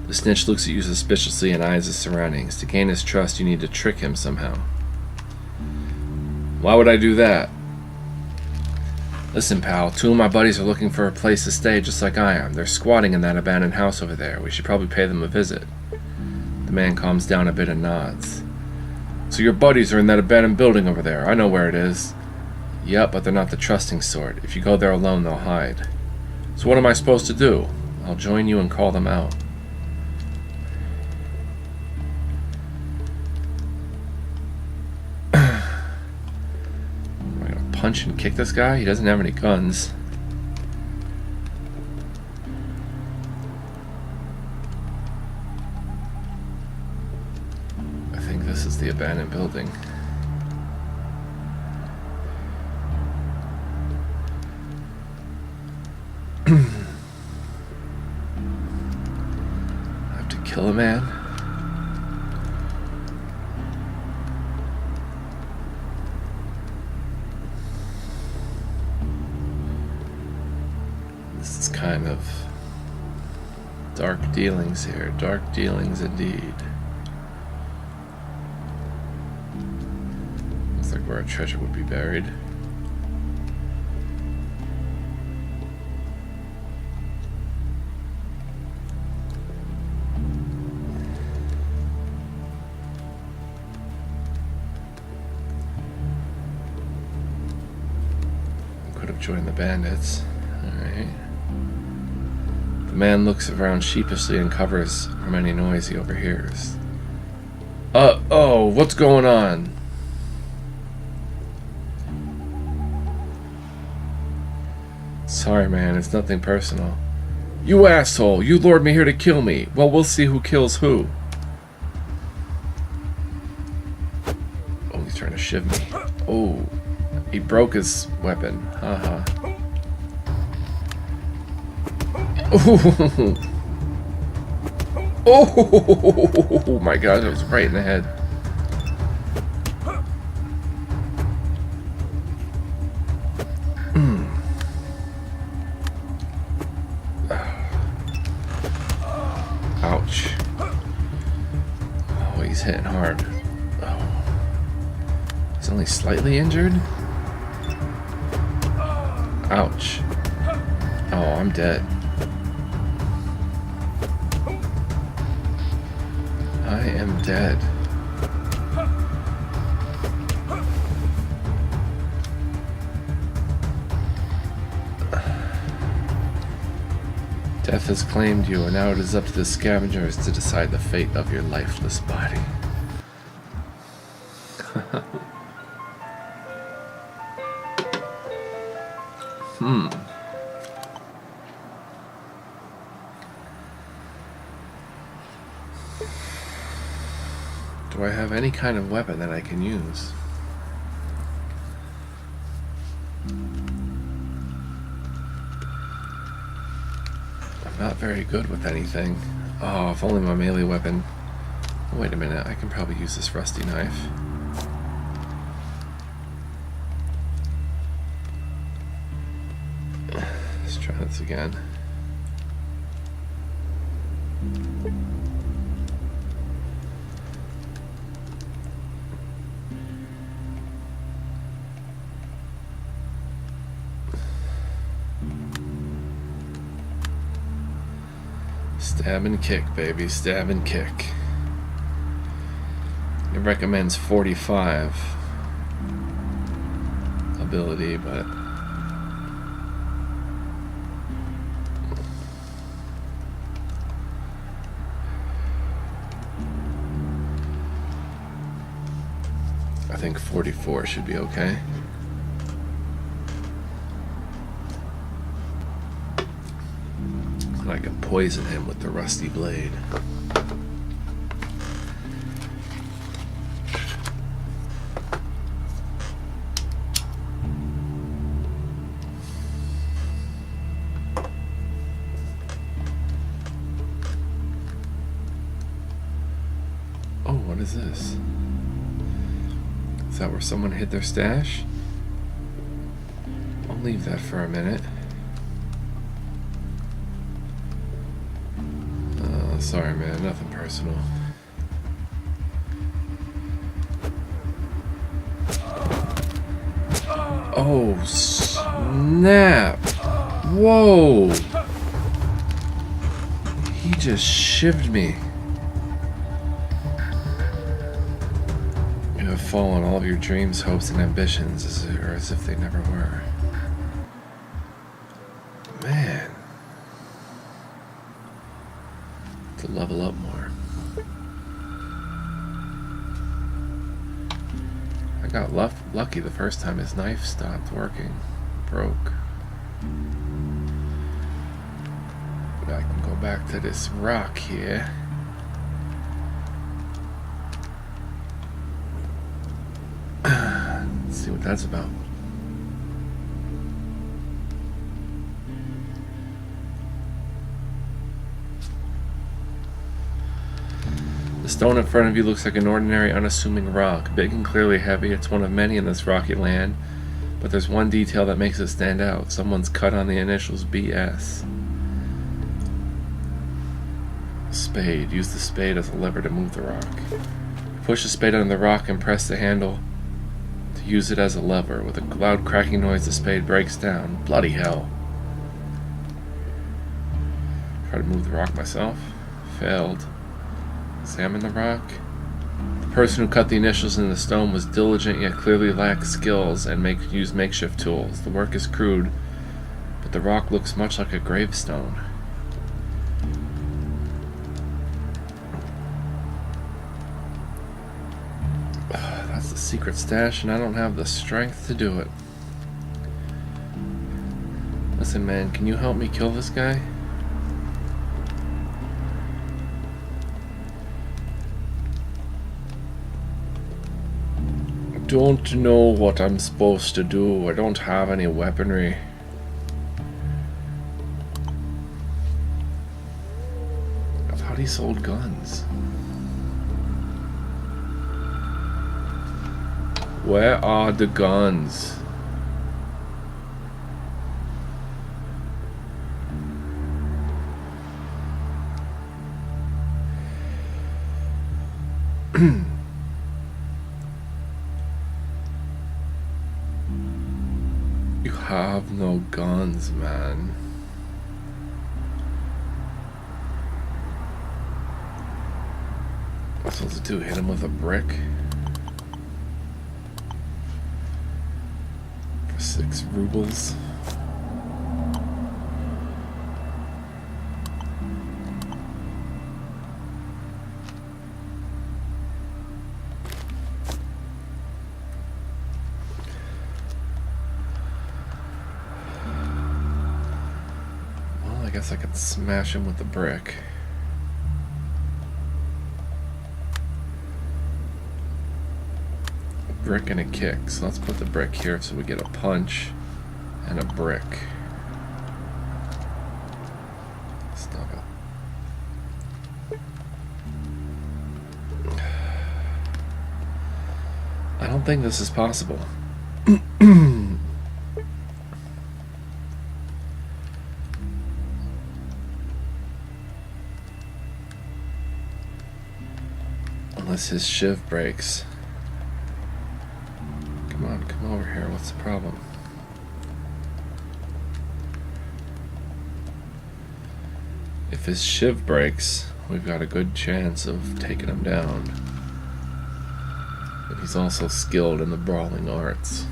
Speaker 1: The snitch looks at you suspiciously and eyes his surroundings. To gain his trust, you need to trick him somehow. Why would I do that? Listen, pal, 2 of my buddies are looking for a place to stay just like I am. They're squatting in that abandoned house over there. We should probably pay them a visit. The man calms down a bit and nods. So your buddies are in that abandoned building over there. I know where it is. Yep, but they're not the trusting sort. If you go there alone, they'll hide. So what am I supposed to do? I'll join you and call them out. Am I gonna punch and kick this guy? He doesn't have any guns. I think this is the abandoned building. Kill a man. This is kind of dark dealings here. Dark dealings indeed. Looks like where our treasure would be buried. Join the bandits. Alright. The man looks around sheepishly and covers from any noise he overhears. Oh, what's going on? Sorry, man, it's nothing personal. You asshole! You lured me here to kill me! Well, we'll see who kills who. Oh, he's trying to shiv me. Oh. He broke his weapon. Haha. Oh my god, it was right in the head. he's hitting hard. Oh. He's only slightly injured? Ouch. Oh, I'm dead. I am dead. Death has claimed you, and now it is up to the scavengers to decide the fate of your lifeless body. Do I have any kind of weapon that I can use? I'm not very good with anything. Oh, if only my melee weapon... Wait a minute, I can probably use this rusty knife. Let's try this again. Stab and kick, baby. Stab and kick. It recommends 45 ability, but I think 44 should be okay. I can poison him with the rusty blade. Oh, what is this? Is that where someone hid their stash? I'll leave that for a minute. Sorry, man, nothing personal. Oh, snap! Whoa! He just shivved me. You have fallen all of your dreams, hopes, and ambitions, as if they never were. Man. To level up more. I got lucky the first time his knife stopped working. Broke. But I can go back to this rock here. Let's see what that's about. The stone in front of you looks like an ordinary, unassuming rock, big and clearly heavy. It's one of many in this rocky land, but there's one detail that makes it stand out. Someone's cut on the initials BS. Spade. Use the spade as a lever to move the rock. Push the spade under the rock and press the handle to use it as a lever. With a loud cracking noise, the spade breaks down. Bloody hell. Try to move the rock myself. Failed. Examine the rock. The person who cut the initials in the stone was diligent yet clearly lacked skills and used makeshift tools. The work is crude, but the rock looks much like a gravestone. That's the secret stash, and I don't have the strength to do it. Listen, man, can you help me kill this guy? Don't know what I'm supposed to do. I don't have any weaponry. I thought he sold guns. Where are the guns? You have no guns, man. What's supposed to do? Hit him with a brick? For 6 rubles? Well, I guess I could smash him with the brick. Brick and a kick. So let's put the brick here so we get a punch and a brick. Snuggle. I don't think this is possible. Unless his shiv breaks. Come over here. What's the problem? If his shiv breaks, we've got a good chance of taking him down. But he's also skilled in the brawling arts.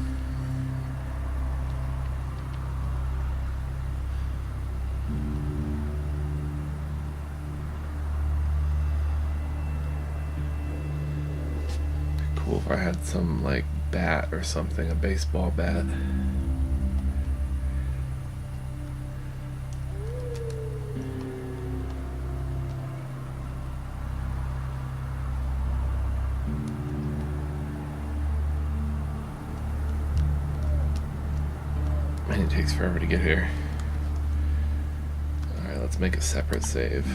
Speaker 1: It'd be cool if I had some, like, bat or something, a baseball bat. Man, it takes forever to get here. Alright, let's make a separate save.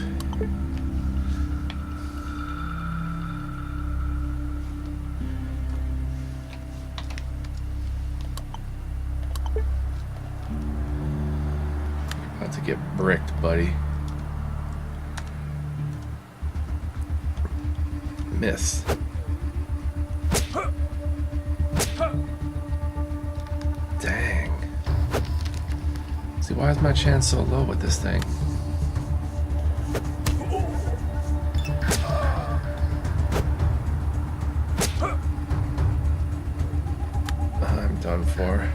Speaker 1: About to get bricked, buddy. Miss. Dang. See, why is my chance so low with this thing? I'm done for.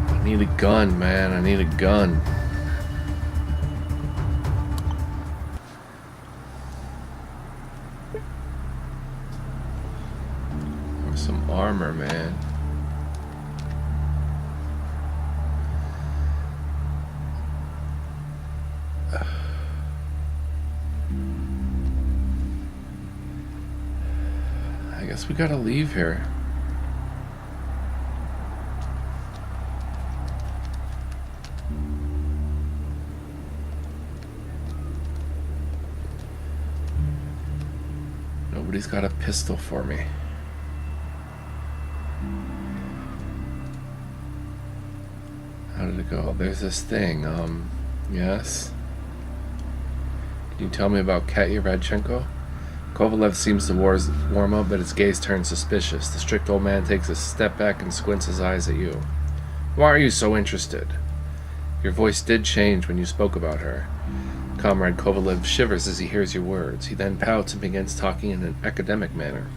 Speaker 1: I need a gun, man. I need a gun. Or some armor, man. I guess we gotta leave here. Nobody's got a pistol for me. How did it go? There's this thing, yes? Can you tell me about Katya Radchenko? Kovalev seems to warm up, but his gaze turns suspicious. The strict old man takes a step back and squints his eyes at you. Why are you so interested? Your voice did change when you spoke about her. Comrade Kovalev shivers as he hears your words. He then pouts and begins talking in an academic manner.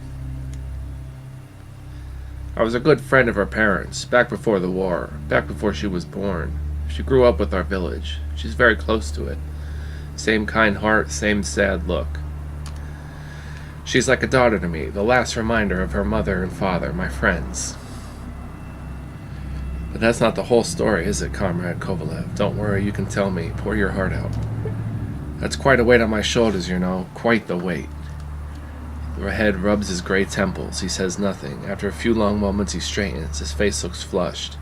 Speaker 1: I was a good friend of her parents, back before the war, back before she was born. She grew up with our village. She's very close to it. Same kind heart, same sad look. She's like a daughter to me, the last reminder of her mother and father, my friends. But that's not the whole story, is it, Comrade Kovalev? Don't worry, you can tell me. Pour your heart out. That's quite a weight on my shoulders, you know. Quite the weight. The head rubs his gray temples. He says nothing. After a few long moments, he straightens. His face looks flushed.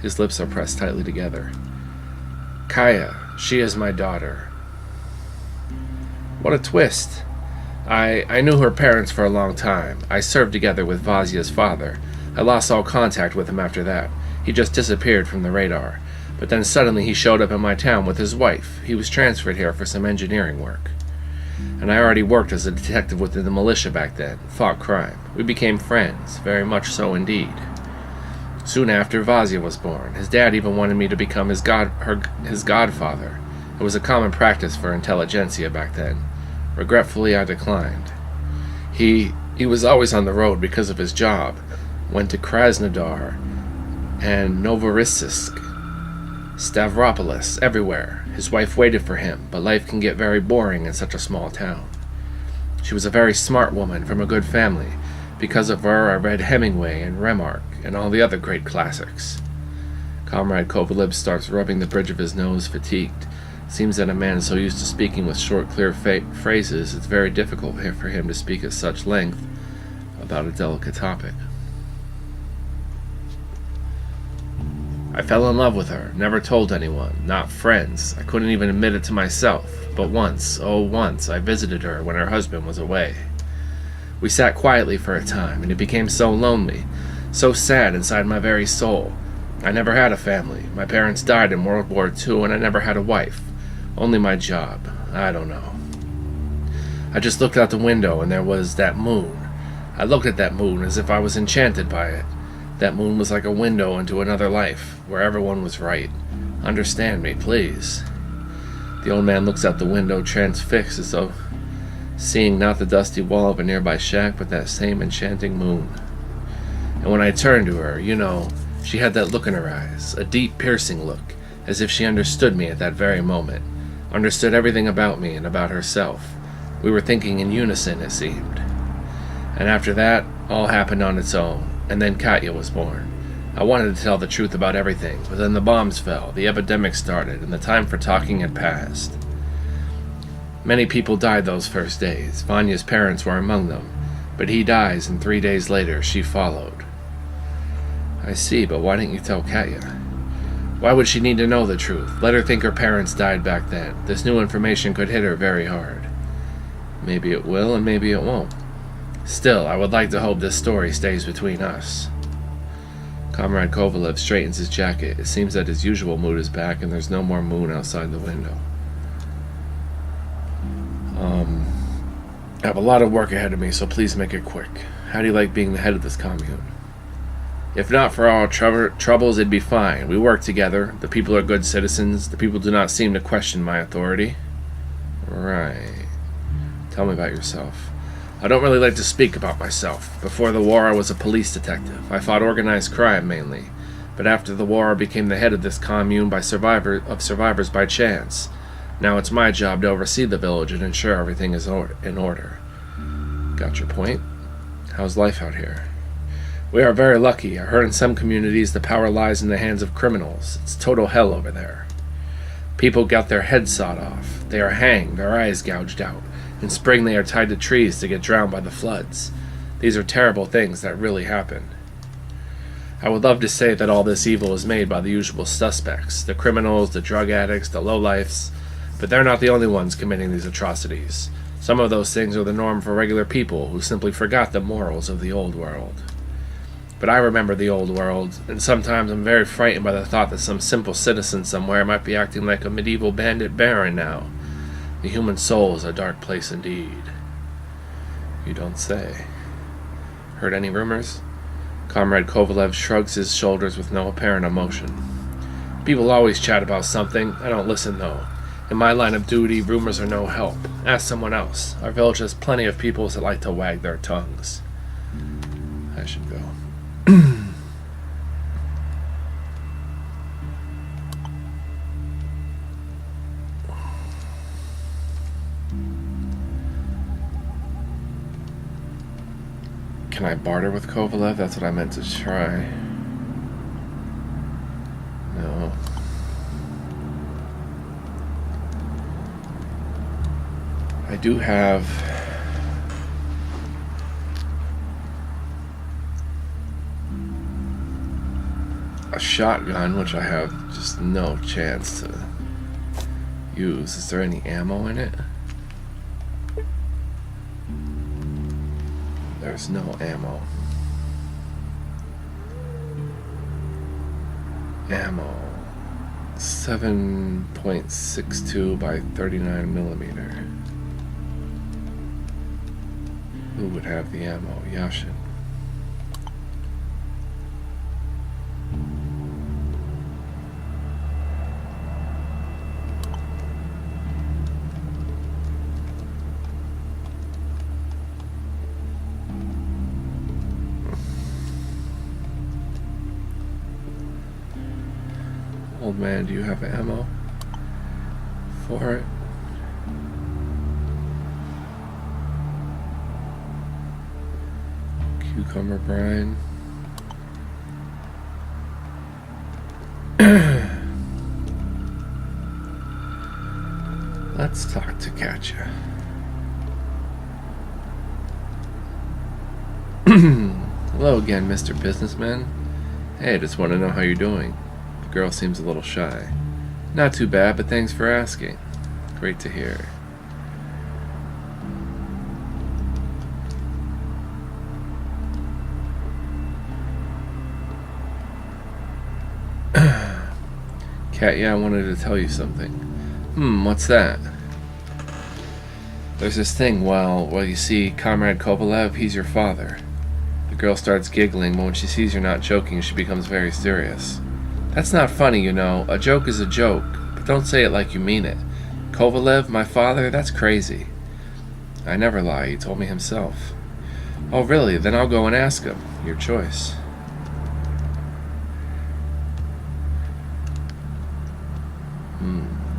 Speaker 1: His lips are pressed tightly together. Kaya, she is my daughter. What a twist. I knew her parents for a long time. I served together with Vazia's father. I lost all contact with him after that. He just disappeared from the radar. But then suddenly he showed up in my town with his wife. He was transferred here for some engineering work. And I already worked as a detective within the militia back then, fought crime. We became friends, very much so indeed. Soon after, Vazia was born. His dad even wanted me to become his godfather. It was a common practice for intelligentsia back then. Regretfully, I declined. He was always on the road because of his job. Went to Krasnodar and Novorossiysk, Stavropolis, everywhere. His wife waited for him, but life can get very boring in such a small town. She was a very smart woman from a good family. Because of her, I read Hemingway and Remarque and all the other great classics. Comrade Kovalev starts rubbing the bridge of his nose, fatigued. Seems that a man so used to speaking with short, clear phrases, it's very difficult for him to speak at such length about a delicate topic. I fell in love with her, never told anyone, not friends. I couldn't even admit it to myself. But once, I visited her when her husband was away. We sat quietly for a time, and it became so lonely, so sad inside my very soul. I never had a family. My parents died in World War II, and I never had a wife. Only my job. I don't know. I just looked out the window, and there was that moon. I looked at that moon as if I was enchanted by it. That moon was like a window into another life, where everyone was right. Understand me, please. The old man looks out the window, transfixed, as though seeing not the dusty wall of a nearby shack, but that same enchanting moon. And when I turned to her, she had that look in her eyes, a deep, piercing look, as if she understood me at that very moment, understood everything about me and about herself. We were thinking in unison, it seemed. And after that, all happened on its own, and then Katya was born. I wanted to tell the truth about everything, but then the bombs fell, the epidemic started, and the time for talking had passed. Many people died those first days. Vanya's parents were among them, but he dies, and 3 days later, she followed. I see, but why didn't you tell Katya? Why would she need to know the truth? Let her think her parents died back then. This new information could hit her very hard. Maybe it will, and maybe it won't. Still, I would like to hope this story stays between us. Comrade Kovalev straightens his jacket. It seems that his usual mood is back, and there's no more moon outside the window. I have a lot of work ahead of me, so please make it quick. How do you like being the head of this commune? If not for our troubles, it'd be fine. We work together. The people are good citizens. The people do not seem to question my authority. Right. Tell me about yourself. I don't really like to speak about myself. Before the war, I was a police detective. I fought organized crime, mainly. But after the war, I became the head of this commune of survivors by chance. Now it's my job to oversee the village and ensure everything is in order. Got your point? How's life out here? We are very lucky. I heard in some communities the power lies in the hands of criminals. It's total hell over there. People got their heads sawed off. They are hanged, their eyes gouged out. In spring they are tied to trees to get drowned by the floods. These are terrible things that really happen. I would love to say that all this evil is made by the usual suspects, the criminals, the drug addicts, the lowlifes, but they're not the only ones committing these atrocities. Some of those things are the norm for regular people who simply forgot the morals of the old world. But I remember the old world, and sometimes I'm very frightened by the thought that some simple citizen somewhere might be acting like a medieval bandit baron now. The human soul is a dark place indeed. You don't say. Heard any rumors? Comrade Kovalev shrugs his shoulders with no apparent emotion. People always chat about something. I don't listen, though. In my line of duty, rumors are no help. Ask someone else. Our village has plenty of people that like to wag their tongues. I should go. Can I barter with Kovalev? That's what I meant to try. No. I do have a shotgun, which I have just no chance to use. Is there any ammo in it? There's no ammo. Ammo. 7.62 by 39 millimeter. Who would have the ammo? Yashin. Old man, do you have ammo for it? Cucumber brine. Let's talk to Katya. Hello again, Mr. Businessman. Hey, just want to know how you're doing. The girl seems a little shy. Not too bad, but thanks for asking. Great to hear. Katya, I wanted to tell you something. What's that? There's this thing, well, you see, Comrade Kovalev, he's your father. The girl starts giggling, but when she sees you're not joking, she becomes very serious. That's not funny, you know. A joke is a joke, but don't say it like you mean it. Kovalev, my father, that's crazy. I never lie, he told me himself. Oh, really? Then I'll go and ask him. Your choice.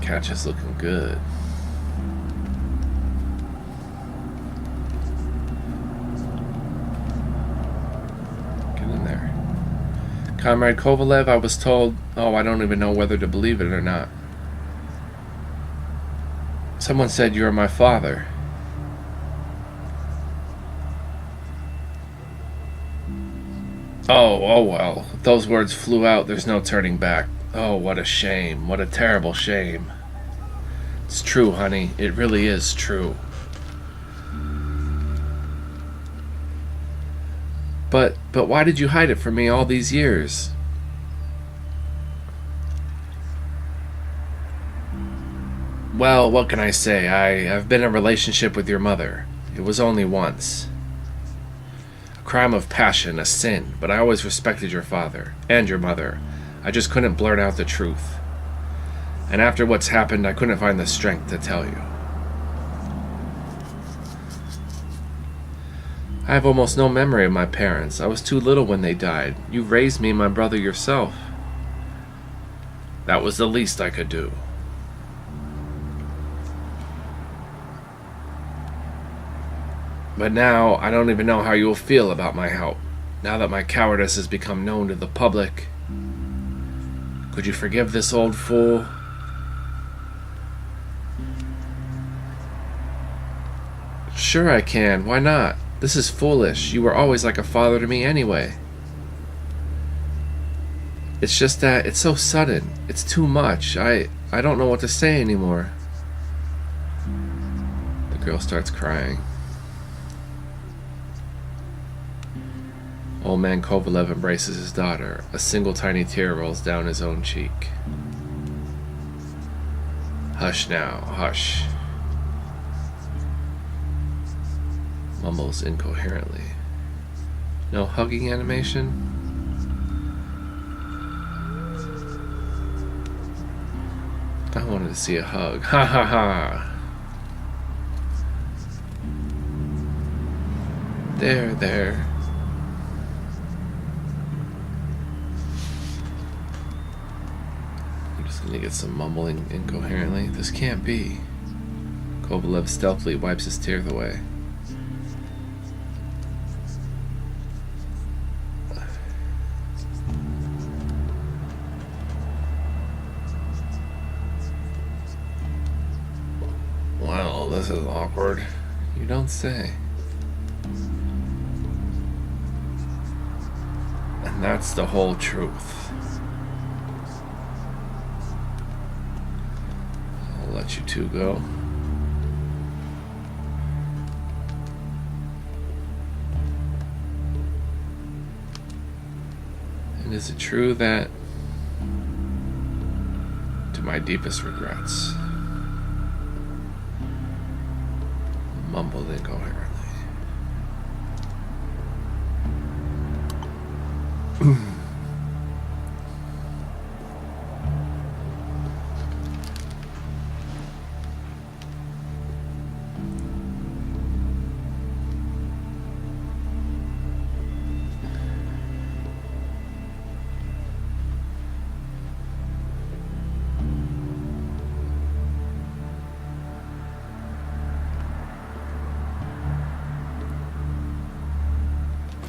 Speaker 1: Katya's looking good. Get in there. Comrade Kovalev, I was told... Oh, I don't even know whether to believe it or not. Someone said you are my father. Oh, well. Those words flew out. There's no turning back. Oh, what a shame. What a terrible shame. It's true, honey. It really is true. But why did you hide it from me all these years? Well, what can I say? I've been in a relationship with your mother. It was only once. A crime of passion, a sin, but I always respected your father and your mother. I just couldn't blurt out the truth. And after what's happened, I couldn't find the strength to tell you. I have almost no memory of my parents. I was too little when they died. You raised me and my brother yourself. That was the least I could do. But now, I don't even know how you will feel about my help. Now that my cowardice has become known to the public. Could you forgive this old fool? Sure I can. Why not? This is foolish. You were always like a father to me anyway. It's just that it's so sudden. It's too much. I don't know what to say anymore. The girl starts crying. Old man Kovalev embraces his daughter. A single tiny tear rolls down his own cheek. Hush now, hush. Mumbles incoherently. No hugging animation? I wanted to see a hug. Ha ha ha! There. I'm just gonna get some mumbling incoherently. This can't be. Kovalev stealthily wipes his tears away. Well, this is awkward. You don't say. And that's the whole truth. I'll let you two go. Is it true that, to my deepest regrets, mumbled incoherently.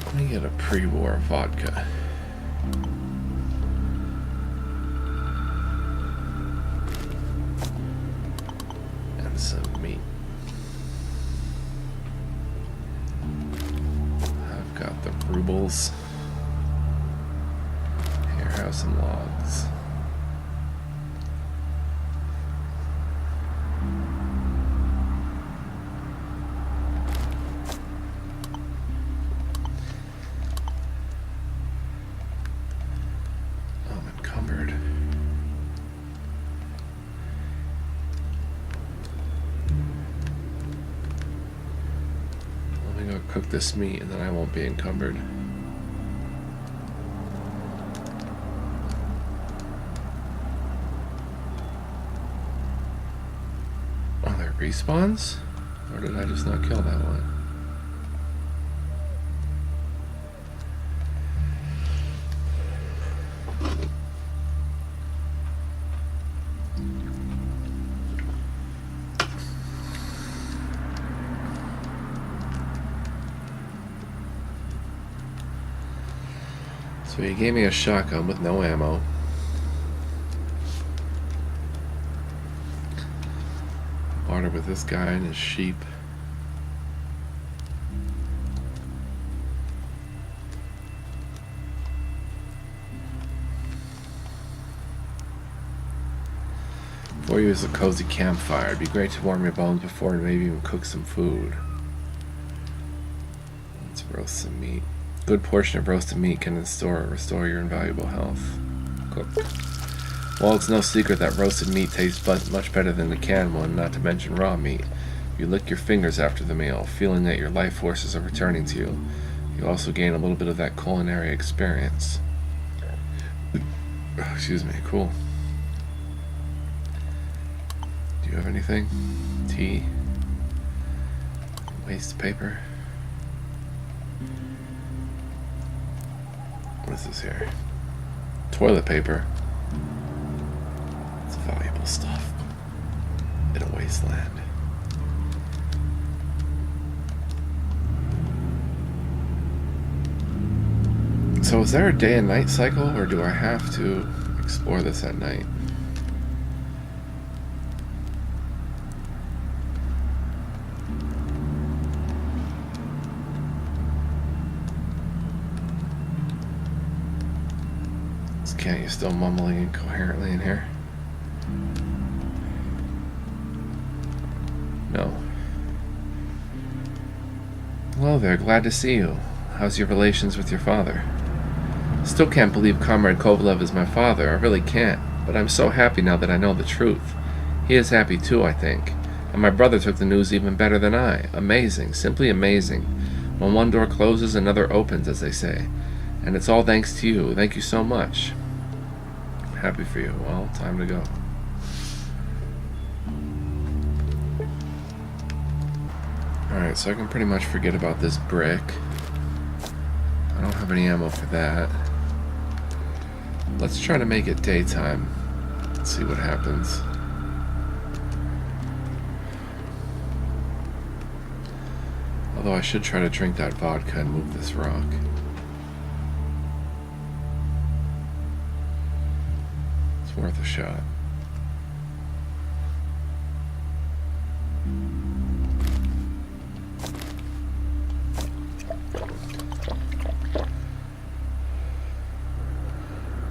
Speaker 1: Let me get a pre-war vodka. And some meat. I've got the rubles. Here, have some logs. Cook this meat and then I won't be encumbered. Oh, there respawns? Or did I just not kill that one? So he gave me a shotgun with no ammo. Bartered with this guy and his sheep. Before you use a cozy campfire, it'd be great to warm your bones before and maybe even cook some food. Let's roast some meat. Good portion of roasted meat can restore your invaluable health. Cool. Well, it's no secret that roasted meat tastes much better than the canned one, not to mention raw meat. You lick your fingers after the meal, feeling that your life forces are returning to you. You also gain a little bit of that culinary experience. Excuse me, cool. Do you have anything? Tea? Waste paper? What is this here? Toilet paper. It's valuable stuff in a wasteland. So is there a day and night cycle, or do I have to explore this at night? Can't you still mumbling incoherently in here? No. Hello there, glad to see you. How's your relations with your father? Still can't believe Comrade Kovalev is my father, I really can't, but I'm so happy now that I know the truth. He is happy too, I think. And my brother took the news even better than I. Amazing, simply amazing. When one door closes, another opens, as they say. And it's all thanks to you. Thank you so much. Happy for you. Well, time to go. Alright, so I can pretty much forget about this brick. I don't have any ammo for that. Let's try to make it daytime. Let's see what happens. Although I should try to drink that vodka and move this rock. Worth a shot.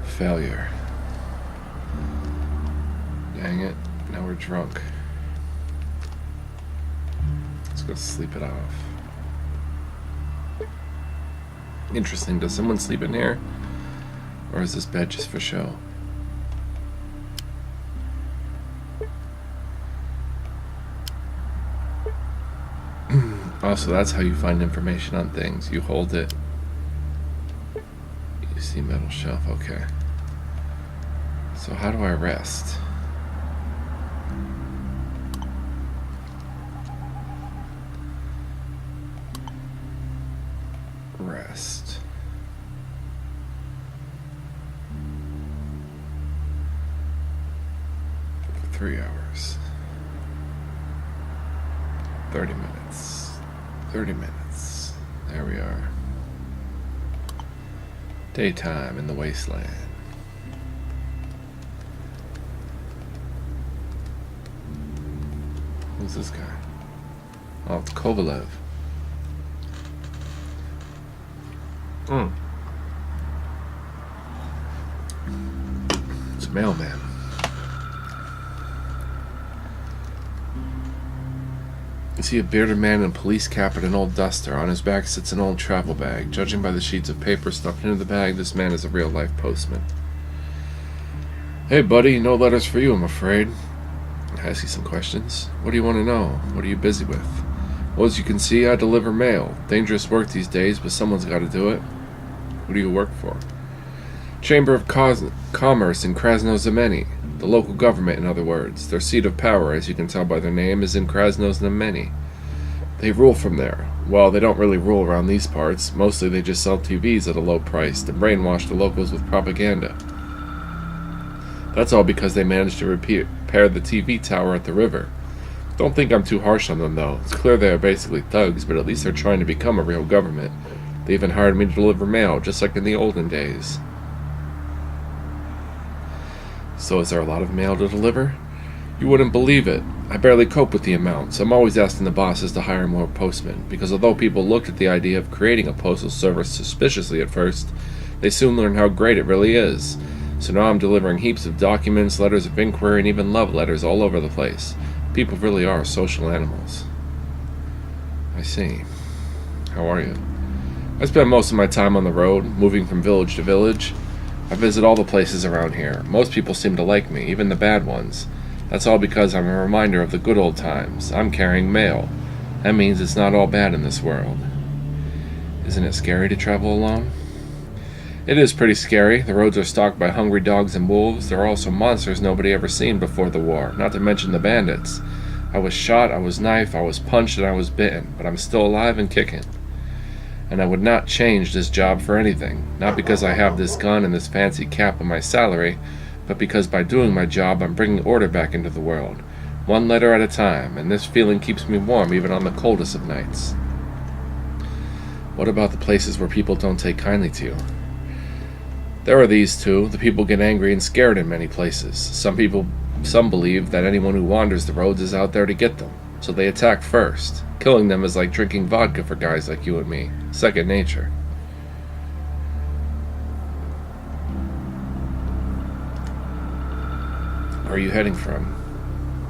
Speaker 1: Failure. Dang it, now we're drunk. Let's go sleep it off. Interesting, does someone sleep in here? Or is this bed just for show? Also, that's how you find information on things. You hold it. You see metal shelf. Okay. So how do I rest? Rest. For 3 hours. 30 minutes. 30 minutes. There we are. Daytime in the wasteland. Who's this guy? Oh, it's Kovalev. It's a mailman. You see a bearded man in a police cap and an old duster. On his back sits an old travel bag. Judging by the sheets of paper stuffed into the bag, this man is a real-life postman. Hey, buddy, no letters for you, I'm afraid. I ask you some questions. What do you want to know? What are you busy with? Well, as you can see, I deliver mail. Dangerous work these days, but someone's got to do it. Who do you work for? Chamber of Commerce in Krasno-Znameni. The local government, in other words. Their seat of power, as you can tell by their name, is in Krasno-Znameni. They rule from there. Well, they don't really rule around these parts. Mostly they just sell TVs at a low price to brainwash the locals with propaganda. That's all because they managed to repair the TV tower at the river. Don't think I'm too harsh on them, though. It's clear they are basically thugs, but at least they're trying to become a real government. They even hired me to deliver mail, just like in the olden days. So is there a lot of mail to deliver? You wouldn't believe it. I barely cope with the amounts. I'm always asking the bosses to hire more postmen, because although people looked at the idea of creating a postal service suspiciously at first, they soon learn how great it really is. So now I'm delivering heaps of documents, letters of inquiry, and even love letters all over the place. People really are social animals. I see. How are you? I spend most of my time on the road, moving from village to village. I visit all the places around here. Most people seem to like me, even the bad ones. That's all because I'm a reminder of the good old times. I'm carrying mail. That means it's not all bad in this world. Isn't it scary to travel alone? It is pretty scary. The roads are stalked by hungry dogs and wolves. There are also monsters nobody ever seen before the war, not to mention the bandits. I was shot, I was knifed, I was punched, and I was bitten, but I'm still alive and kicking. And I would not change this job for anything, not because I have this gun and this fancy cap on my salary, but because by doing my job I'm bringing order back into the world, one letter at a time, and this feeling keeps me warm even on the coldest of nights. What about the places where people don't take kindly to you? There are these too. The people get angry and scared in many places. Some believe that anyone who wanders the roads is out there to get them, so they attack first. Killing them is like drinking vodka for guys like you and me. Second nature. Where are you heading from?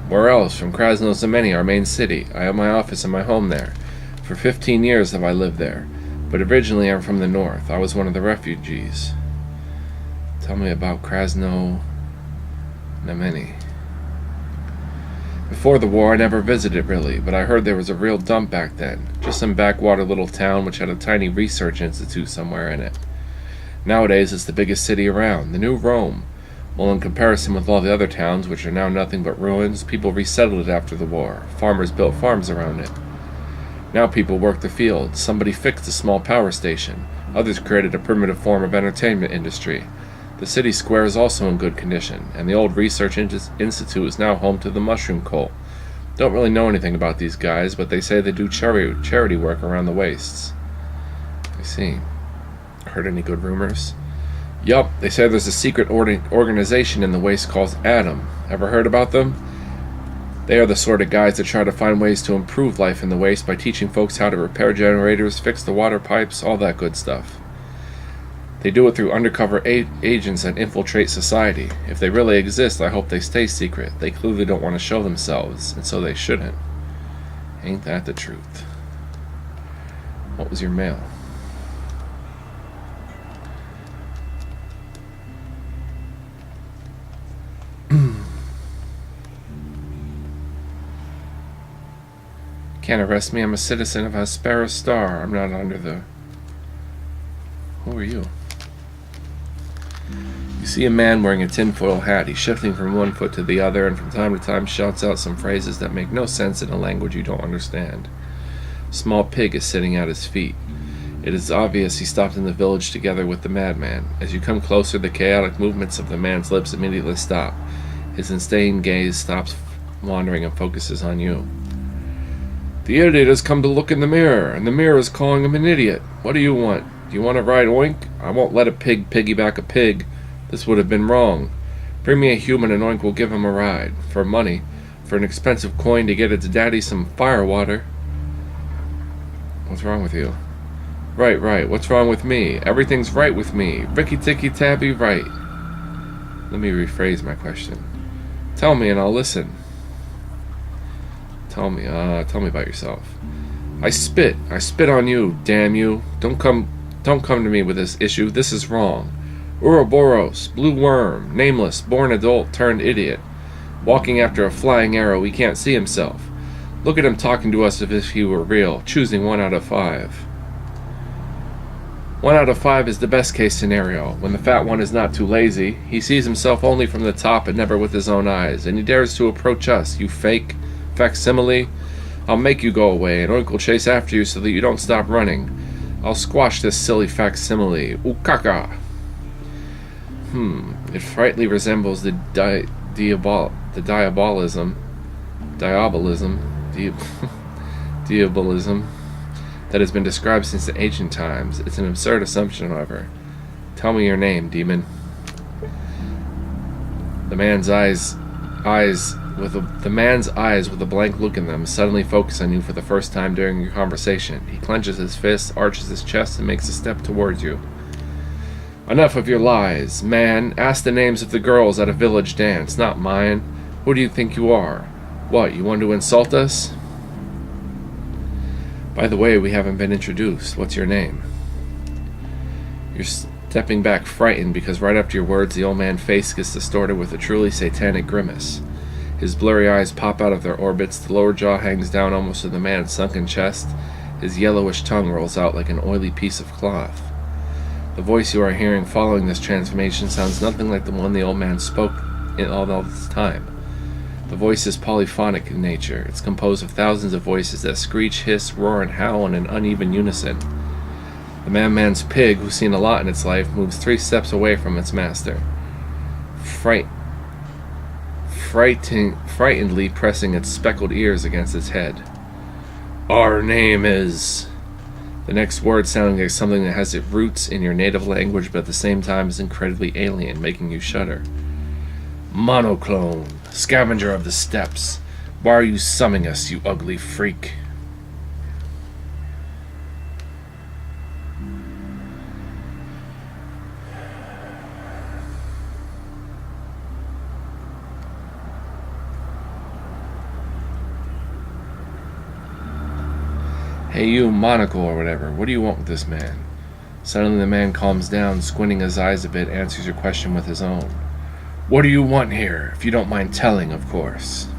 Speaker 1: Where else? From Krasno-Znameni, our main city. I have my office and my home there. For 15 years have I lived there. But originally I'm from the north. I was one of the refugees. Tell me about Krasno-Znameni. Before the war, I never visited really, but I heard there was a real dump back then. Just some backwater little town which had a tiny research institute somewhere in it. Nowadays, it's the biggest city around, the new Rome. Well, in comparison with all the other towns, which are now nothing but ruins, people resettled it after the war. Farmers built farms around it. Now people work the fields. Somebody fixed a small power station. Others created a primitive form of entertainment industry. The city square is also in good condition, and the old research institute is now home to the mushroom cult. Don't really know anything about these guys, but they say they do charity work around the wastes. I see. Heard any good rumors? Yup, they say there's a secret organization in the waste called Atom. Ever heard about them? They are the sort of guys that try to find ways to improve life in the waste by teaching folks how to repair generators, fix the water pipes, all that good stuff. They do it through undercover agents that infiltrate society. If they really exist, I hope they stay secret. They clearly don't want to show themselves, and so they shouldn't. Ain't that the truth? What was your mail? Can't arrest me. I'm a citizen of Hesperus Star. I'm not under the... Who are you? You see a man wearing a tinfoil hat. He's shifting from one foot to the other, and from time to time shouts out some phrases that make no sense in a language you don't understand. A small pig is sitting at his feet. It is obvious he stopped in the village together with the madman. As you come closer, the chaotic movements of the man's lips immediately stop. His insane gaze stops wandering and focuses on you. The idiot has come to look in the mirror, and the mirror is calling him an idiot. What do you want? Do you want to ride Oink? I won't let a pig piggyback a pig. This would have been wrong. Bring me a human and Oink will give him a ride. For money. For an expensive coin to get its daddy some firewater. What's wrong with you? Right. What's wrong with me? Everything's right with me. Ricky-ticky-tabby right. Let me rephrase my question. Tell me and I'll listen. Tell me about yourself. I spit on you, damn you. Don't come to me with this issue. This is wrong. Ouroboros, blue worm, nameless, born adult turned idiot. Walking after a flying arrow, he can't see himself. Look at him talking to us as if he were real, choosing 1 out of 5. 1 out of 5 is the best case scenario. When the fat one is not too lazy, he sees himself only from the top and never with his own eyes, and he dares to approach us, you fake facsimile. I'll make you go away, and Oink will chase after you so that you don't stop running. I'll squash this silly facsimile. Ukaka! It frightfully resembles the diabolism that has been described since the ancient times. It's an absurd assumption, however. Tell me your name, demon. The man's eyes with a blank look in them suddenly focus on you for the first time during your conversation. He clenches his fist, arches his chest, and makes a step towards you. Enough of your lies. Man, ask the names of the girls at a village dance, not mine. Who do you think you are? What, you want to insult us? By the way, we haven't been introduced. What's your name? You're stepping back frightened because right after your words, the old man's face gets distorted with a truly satanic grimace. His blurry eyes pop out of their orbits, the lower jaw hangs down almost to the man's sunken chest, his yellowish tongue rolls out like an oily piece of cloth. The voice you are hearing following this transformation sounds nothing like the one the old man spoke in all this time. The voice is polyphonic in nature. It's composed of thousands of voices that screech, hiss, roar, and howl in an uneven unison. The madman's pig, who's seen a lot in its life, moves 3 steps away from its master, frightenedly pressing its speckled ears against its head. Our name is... The next word sounding like something that has its roots in your native language, but at the same time is incredibly alien, making you shudder. Monoclone, scavenger of the steppes. Why are you summoning us, you ugly freak? Hey you, monocle or whatever, what do you want with this man? Suddenly the man calms down, squinting his eyes a bit, answers your question with his own. What do you want here? If you don't mind telling, of course.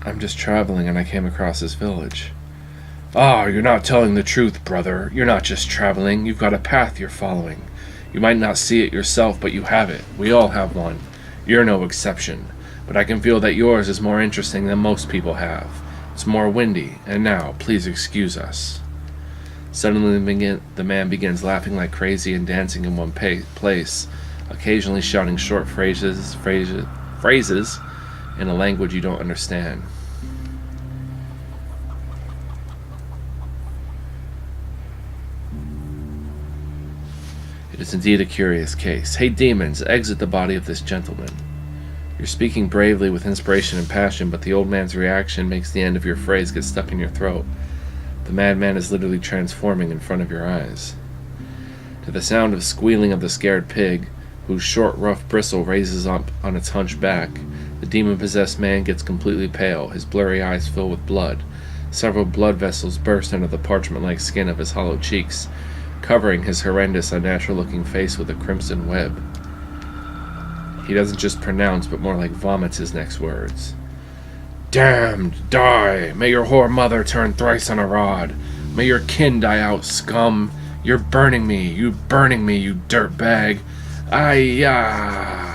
Speaker 1: I'm just traveling and I came across this village. Ah, you're not telling the truth, brother. You're not just traveling. You've got a path you're following. You might not see it yourself, but you have it. We all have one. You're no exception. But I can feel that yours is more interesting than most people have. It's more windy. And now, please excuse us. Suddenly the man begins laughing like crazy and dancing in one place, occasionally shouting short phrases in a language you don't understand. It is indeed a curious case. Hey demons, exit the body of this gentleman. You're speaking bravely with inspiration and passion, but the old man's reaction makes the end of your phrase get stuck in your throat. The madman is literally transforming in front of your eyes. To the sound of squealing of the scared pig, whose short, rough bristle raises up on its hunched back, the demon-possessed man gets completely pale, his blurry eyes fill with blood. Several blood vessels burst under the parchment-like skin of his hollow cheeks, covering his horrendous, unnatural-looking face with a crimson web. He doesn't just pronounce, but more like vomits his next words. Damned, die! May your whore mother turn thrice on a rod! May your kin die out, scum! You're burning me, you dirtbag! Ay-ya!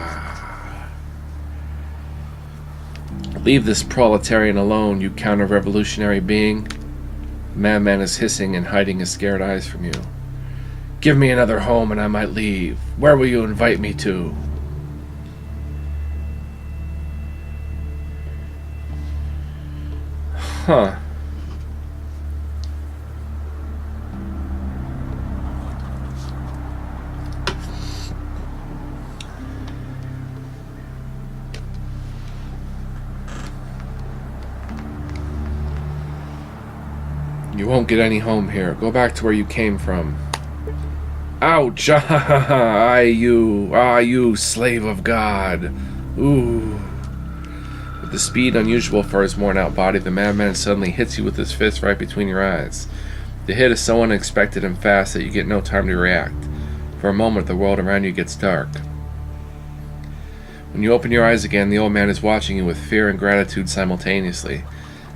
Speaker 1: Leave this proletarian alone, you counter-revolutionary being. The madman is hissing and hiding his scared eyes from you. Give me another home and I might leave. Where will you invite me to? Huh. You won't get any home here. Go back to where you came from. Ouch! You slave of God. Ooh. With the speed unusual for his worn-out body, the madman suddenly hits you with his fist right between your eyes. The hit is so unexpected and fast that you get no time to react. For a moment, the world around you gets dark. When you open your eyes again, the old man is watching you with fear and gratitude simultaneously.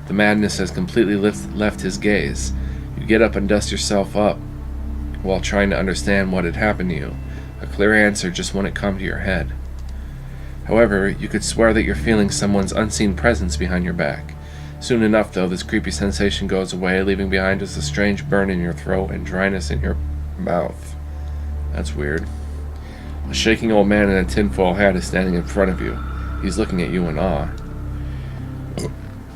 Speaker 1: The madness has completely left his gaze. You get up and dust yourself up while trying to understand what had happened to you. A clear answer just wouldn't come to your head. However, you could swear that you're feeling someone's unseen presence behind your back. Soon enough, though, this creepy sensation goes away, leaving behind just a strange burn in your throat and dryness in your mouth. That's weird. A shaking old man in a tinfoil hat is standing in front of you. He's looking at you in awe.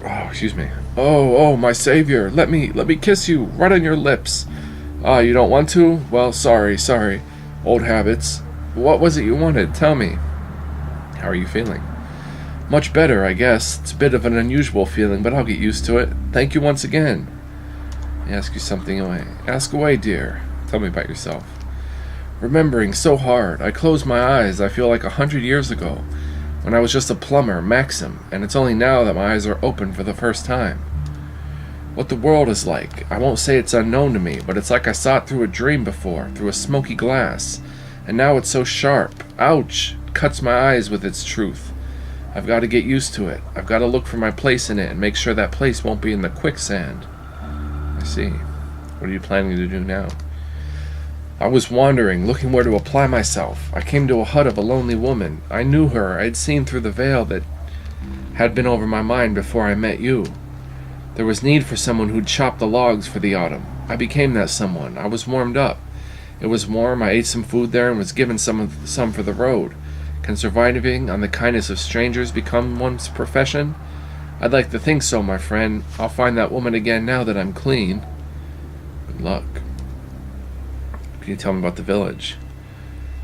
Speaker 1: Oh, excuse me. Oh, my savior. Let me kiss you right on your lips. You don't want to? Well, sorry. Old habits. What was it you wanted? Tell me. How are you feeling? Much better, I guess. It's a bit of an unusual feeling, but I'll get used to it. Thank you once again. I ask you something away. Ask away, dear. Tell me about yourself. Remembering so hard. I close my eyes. I feel like 100 years ago, when I was just a plumber, Maxim, and it's only now that my eyes are open for the first time. What the world is like, I won't say it's unknown to me, but it's like I saw it through a dream before, through a smoky glass, and now it's so sharp. Ouch! It cuts my eyes with its truth. I've got to get used to it. I've got to look for my place in it and make sure that place won't be in the quicksand. I see. What are you planning to do now? I was wandering, looking where to apply myself. I came to a hut of a lonely woman. I knew her. I had seen through the veil that had been over my mind before I met you. There was need for someone who'd chop the logs for the autumn. I became that someone. I was warmed up. It was warm. I ate some food there and was given some for the road. Can surviving on the kindness of strangers become one's profession? I'd like to think so, my friend. I'll find that woman again now that I'm clean. Good luck. Can you tell me about the village?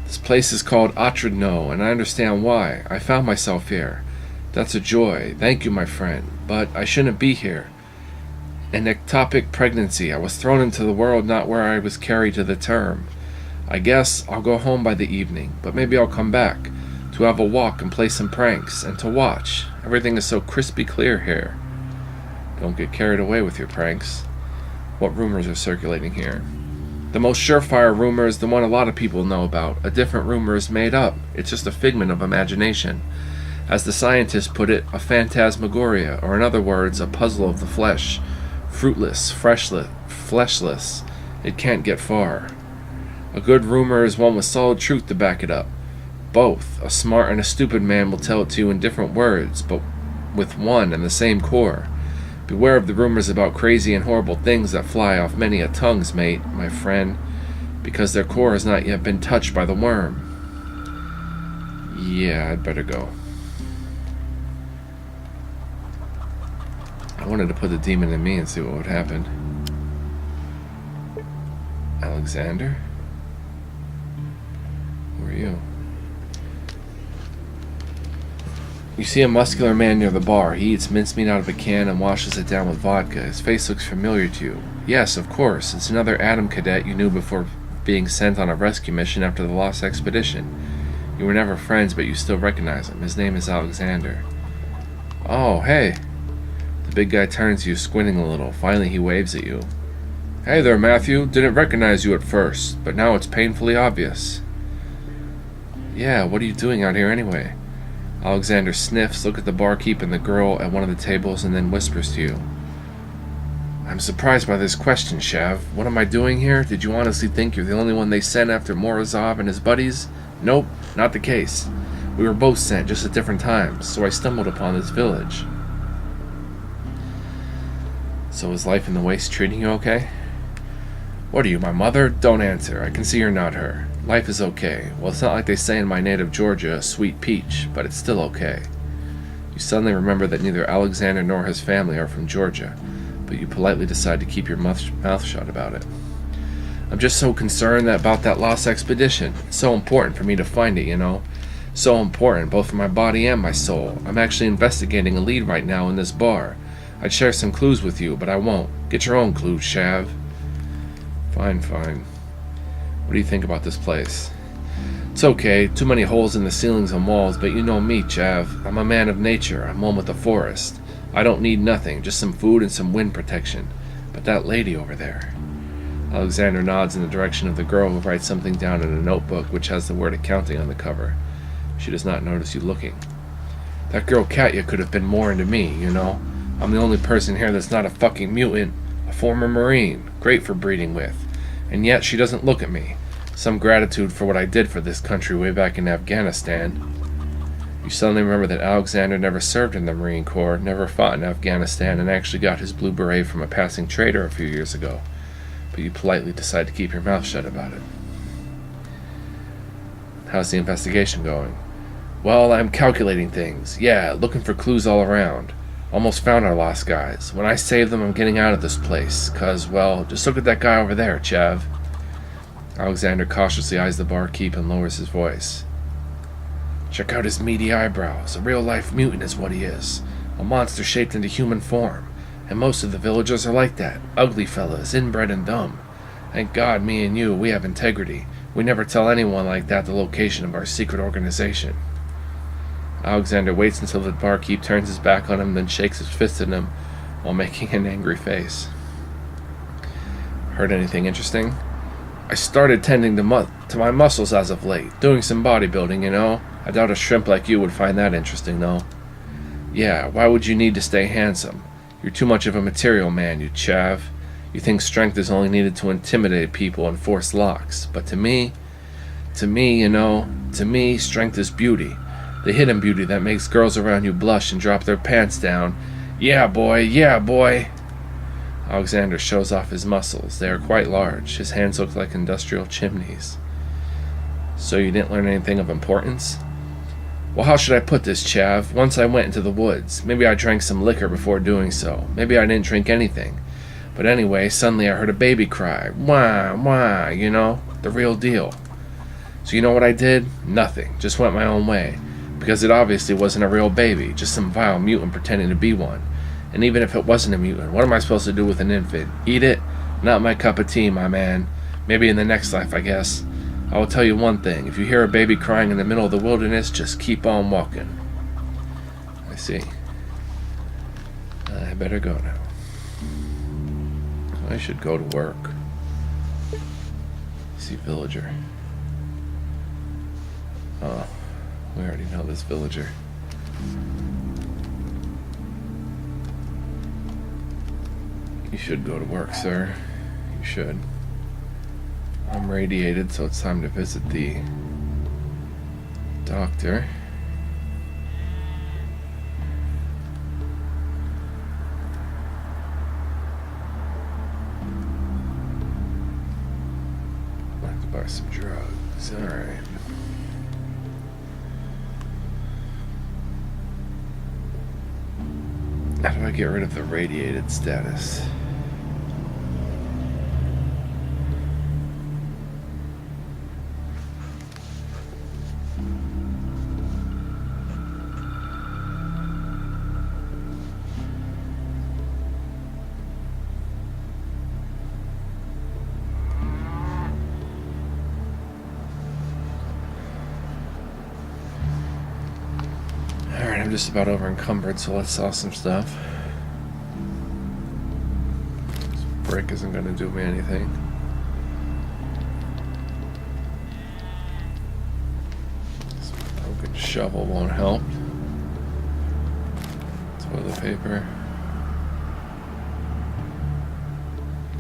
Speaker 1: This place is called Atradno, and I understand why. I found myself here. That's a joy. Thank you, my friend. But I shouldn't be here. An ectopic pregnancy. I was thrown into the world not where I was carried to the term. I guess I'll go home by the evening, but maybe I'll come back to have a walk and play some pranks and to watch. Everything is so crispy clear here. Don't get carried away with your pranks. What rumors are circulating here? The most surefire rumor is the one a lot of people know about. A different rumor is made up. It's just a figment of imagination. As the scientists put it, a phantasmagoria, or in other words, a puzzle of the flesh. Fruitless, fleshless. It can't get far. A good rumor is one with solid truth to back it up. Both, a smart and a stupid man will tell it to you in different words, but with one and the same core. Beware of the rumors about crazy and horrible things that fly off many a tongues, mate, my friend, because their core has not yet been touched by the worm. Yeah, I'd better go. I wanted to put the demon in me and see what would happen. Alexander? Who are you? You see a muscular man near the bar. He eats mincemeat out of a can and washes it down with vodka. His face looks familiar to you. Yes, of course. It's another Atom cadet you knew before being sent on a rescue mission after the Lost Expedition. You were never friends, but you still recognize him. His name is Alexander. Oh, hey. The big guy turns to you, squinting a little. Finally, he waves at you. Hey there, Matthew. Didn't recognize you at first, but now it's painfully obvious. Yeah, what are you doing out here anyway? Alexander sniffs, looks at the barkeep and the girl at one of the tables, and then whispers to you. I'm surprised by this question, Shav. What am I doing here? Did you honestly think you're the only one they sent after Morozov and his buddies? Nope, not the case. We were both sent, just at different times, so I stumbled upon this village. So is life in the Waste treating you okay? What are you, my mother? Don't answer. I can see you're not her. Life is okay. Well, it's not like they say in my native Georgia, a sweet peach, but it's still okay. You suddenly remember that neither Alexander nor his family are from Georgia, but you politely decide to keep your mouth shut about it. I'm just so concerned about that lost expedition. It's so important for me to find it, you know. So important, both for my body and my soul. I'm actually investigating a lead right now in this bar. I'd share some clues with you, but I won't. Get your own clues, Shav. Fine. What do you think about this place? It's okay. Too many holes in the ceilings and walls, but you know me, Chav. I'm a man of nature. I'm one with the forest. I don't need nothing, just some food and some wind protection. But that lady over there... Alexander nods in the direction of the girl who writes something down in a notebook which has the word accounting on the cover. She does not notice you looking. That girl Katya could have been more into me, you know? I'm the only person here that's not a fucking mutant. A former Marine. Great for breeding with. And yet she doesn't look at me. Some gratitude for what I did for this country way back in Afghanistan. You suddenly remember that Alexander never served in the Marine Corps, never fought in Afghanistan, and actually got his blue beret from a passing trader a few years ago. But you politely decide to keep your mouth shut about it. How's the investigation going? Well, I'm calculating things. Yeah, looking for clues all around. Almost found our lost guys. When I save them, I'm getting out of this place. 'Cause, well, just look at that guy over there, Chav. Alexander cautiously eyes the barkeep and lowers his voice. Check out his meaty eyebrows. A real-life mutant is what he is. A monster shaped into human form. And most of the villagers are like that. Ugly fellas, inbred and dumb. Thank God me and you, we have integrity. We never tell anyone like that the location of our secret organization. Alexander waits until the barkeep turns his back on him, then shakes his fist at him while making an angry face. Heard anything interesting? I started tending to my muscles as of late, doing some bodybuilding, you know. I doubt a shrimp like you would find that interesting, though. Yeah, why would you need to stay handsome? You're too much of a material man, you chav. You think strength is only needed to intimidate people and force locks. But to me, strength is beauty. The hidden beauty that makes girls around you blush and drop their pants down. Yeah, boy. Alexander shows off his muscles. They are quite large. His hands look like industrial chimneys. So you didn't learn anything of importance? Well, how should I put this, Chav? Once I went into the woods. Maybe I drank some liquor before doing so. Maybe I didn't drink anything. But anyway, suddenly I heard a baby cry. Wah, you know? The real deal. So you know what I did? Nothing. Just went my own way. Because it obviously wasn't a real baby. Just some vile mutant pretending to be one. And even if it wasn't a mutant, what am I supposed to do with an infant? Eat it? Not my cup of tea, my man. Maybe in the next life, I guess. I will tell you one thing. If you hear a baby crying in the middle of the wilderness, just keep on walking. I see. I better go now. I should go to work. See villager. Oh, we already know this villager. You should go to work, sir. You should. I'm radiated, so it's time to visit the doctor. I have to buy some drugs. Alright. How do I get rid of the radiated status? I'm just about over encumbered, so let's sell some stuff. brick isn't going to do me anything. This broken shovel won't help. Toilet paper.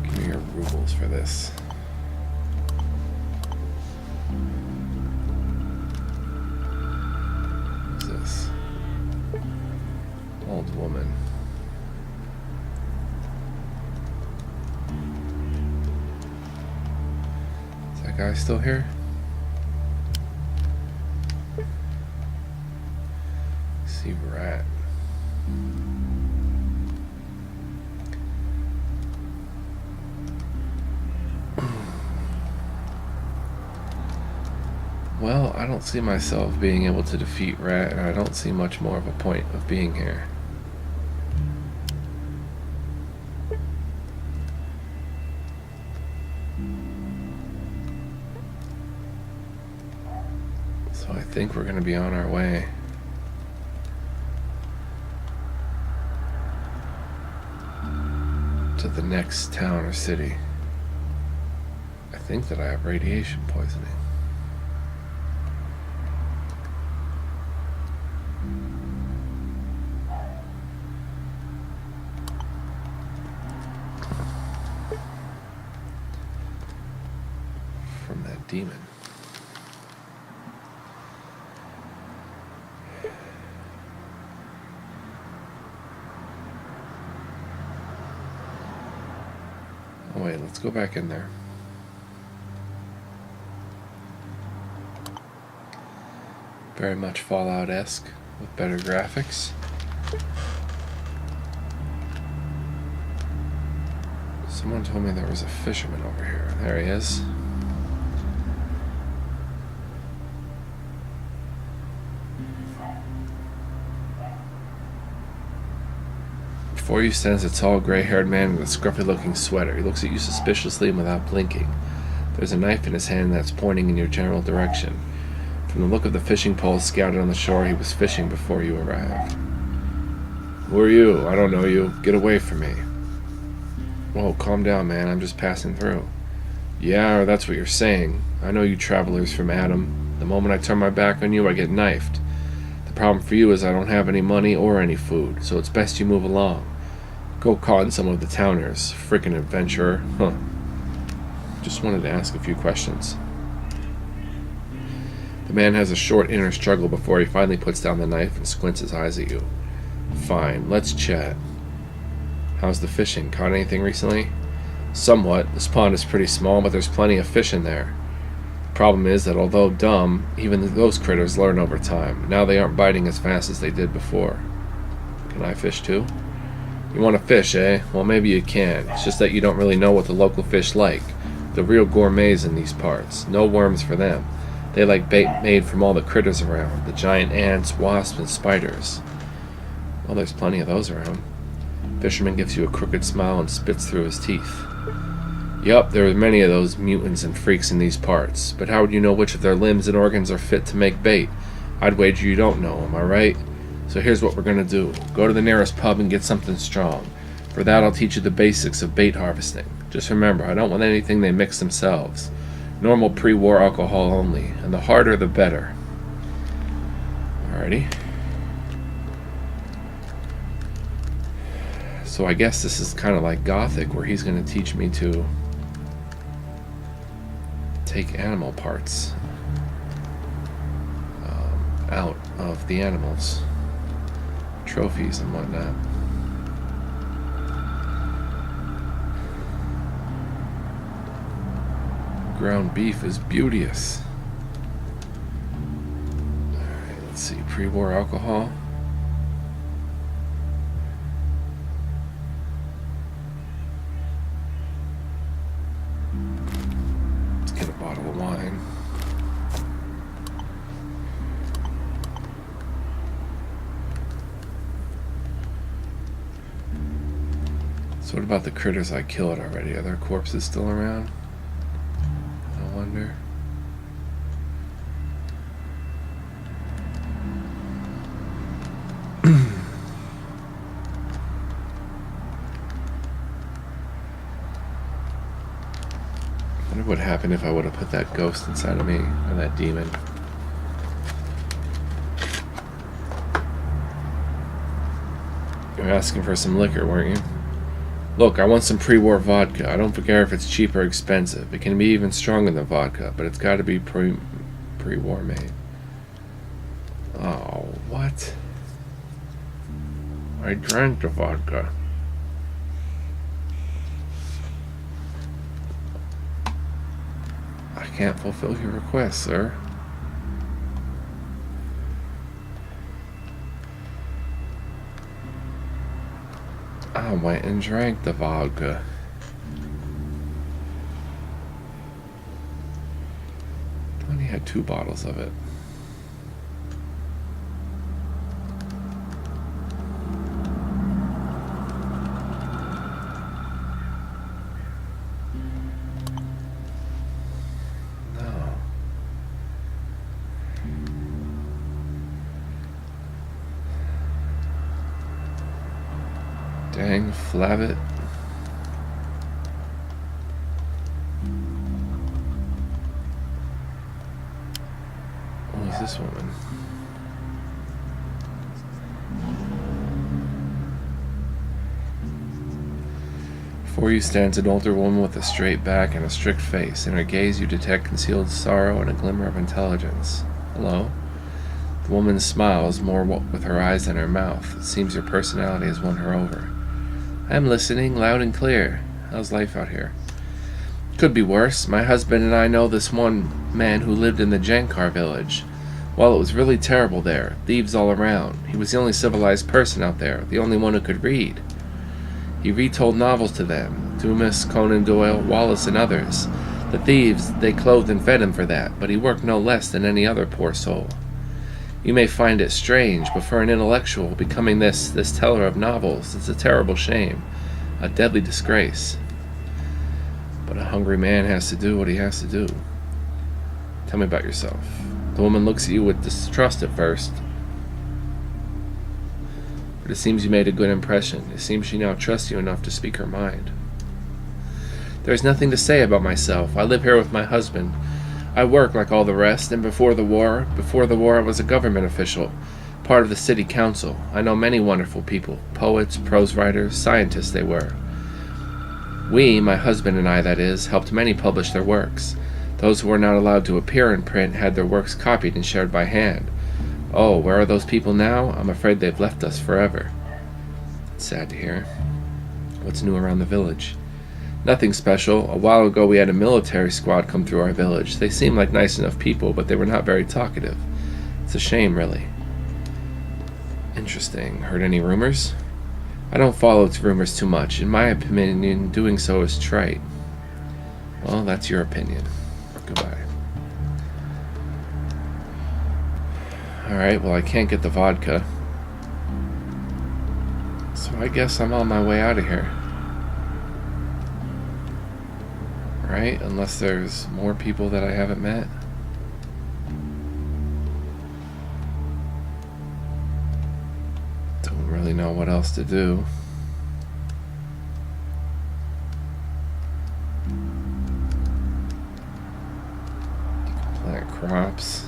Speaker 1: Give me your rubles for this. What's this? Old woman. Is that guy still here? See rat. Well, I don't see myself being able to defeat Rat, and I don't see much more of a point of being here. So I think we're going to be on our way. To the next town or city. I think that I have radiation poisoning. From that demon. Oh wait, let's go back in there. Very much Fallout-esque with better graphics. Someone told me there was a fisherman over here. There he is. Before you stands a tall, gray-haired man in a scruffy-looking sweater. He looks at you suspiciously and without blinking. There's a knife in his hand that's pointing in your general direction. From the look of the fishing pole scouted on the shore, he was fishing before you arrived. Who are you? I don't know you. Get away from me. Whoa, calm down, man. I'm just passing through. Yeah, or that's what you're saying. I know you travelers from Adam. The moment I turn my back on you, I get knifed. The problem for you is I don't have any money or any food, so it's best you move along. Go con some of the towners. Frickin' adventurer. Huh. Just wanted to ask a few questions. The man has a short inner struggle before he finally puts down the knife and squints his eyes at you. Fine, let's chat. How's the fishing? Caught anything recently? Somewhat. This pond is pretty small, but there's plenty of fish in there. The problem is that although dumb, even those critters learn over time. Now they aren't biting as fast as they did before. Can I fish too? You want to fish, eh? Well, maybe you can. It's just that you don't really know what the local fish like. The real gourmets in these parts. No worms for them. They like bait made from all the critters around. The giant ants, wasps, and spiders. Well, there's plenty of those around. Fisherman gives you a crooked smile and spits through his teeth. Yup, there are many of those mutants and freaks in these parts. But how would you know which of their limbs and organs are fit to make bait? I'd wager you don't know, am I right? So here's what we're gonna do. Go to the nearest pub and get something strong. For that, I'll teach you the basics of bait harvesting. Just remember, I don't want anything they mix themselves. Normal pre-war alcohol only, and the harder the better. Alrighty. So I guess this is kind of like Gothic, where he's going to teach me to take animal parts out of the animals. Trophies and whatnot. Ground beef is beauteous. Alright, let's see. Pre-war alcohol. Let's get a bottle of wine. So what about the critters I killed already? Are their corpses still around? I wonder. I wonder what happened if I would have put that ghost inside of me, or that demon. You were asking for some liquor, weren't you? Look, I want some pre-war vodka. I don't care if it's cheap or expensive. It can be even stronger than vodka, but it's got to be pre-war made. Oh, what? I drank the vodka. I can't fulfill your request, sir. I went and drank the vodka. I only had 2 bottles of it. No. Dang, Flabbit. Who's this woman? Before you stands an older woman with a straight back and a strict face. In her gaze you detect concealed sorrow and a glimmer of intelligence. Hello? The woman smiles, more with her eyes than her mouth. It seems your personality has won her over. I'm listening, loud and clear. How's life out here? Could be worse. My husband and I know this one man who lived in the Jankar village. Well, it was really terrible there. Thieves all around. He was the only civilized person out there, the only one who could read. He retold novels to them, Dumas, Conan Doyle, Wallace, and others. The thieves, they clothed and fed him for that, but he worked no less than any other poor soul. You may find it strange, but for an intellectual, becoming this teller of novels is a terrible shame, a deadly disgrace. But a hungry man has to do what he has to do. Tell me about yourself. The woman looks at you with distrust at first, but it seems you made a good impression. It seems she now trusts you enough to speak her mind. There is nothing to say about myself. I live here with my husband. I work like all the rest, and before the war I was a government official, part of the city council. I know many wonderful people, poets, prose writers, scientists they were. We, my husband and I that is, helped many publish their works. Those who were not allowed to appear in print had their works copied and shared by hand. Oh, where are those people now? I'm afraid they've left us forever. It's sad to hear. What's new around the village? Nothing special. A while ago we had a military squad come through our village. They seemed like nice enough people, but they were not very talkative. It's a shame, really. Interesting. Heard any rumors? I don't follow its rumors too much. In my opinion, doing so is trite. Well, that's your opinion. Goodbye. Alright, well I can't get the vodka. So I guess I'm on my way out of here. Right? Unless there's more people that I haven't met. Don't really know what else to do. Plant crops.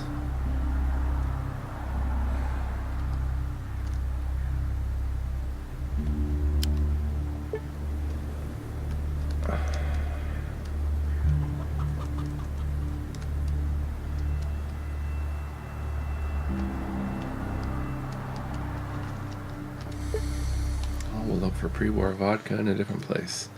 Speaker 1: We'll look for pre-war vodka in a different place.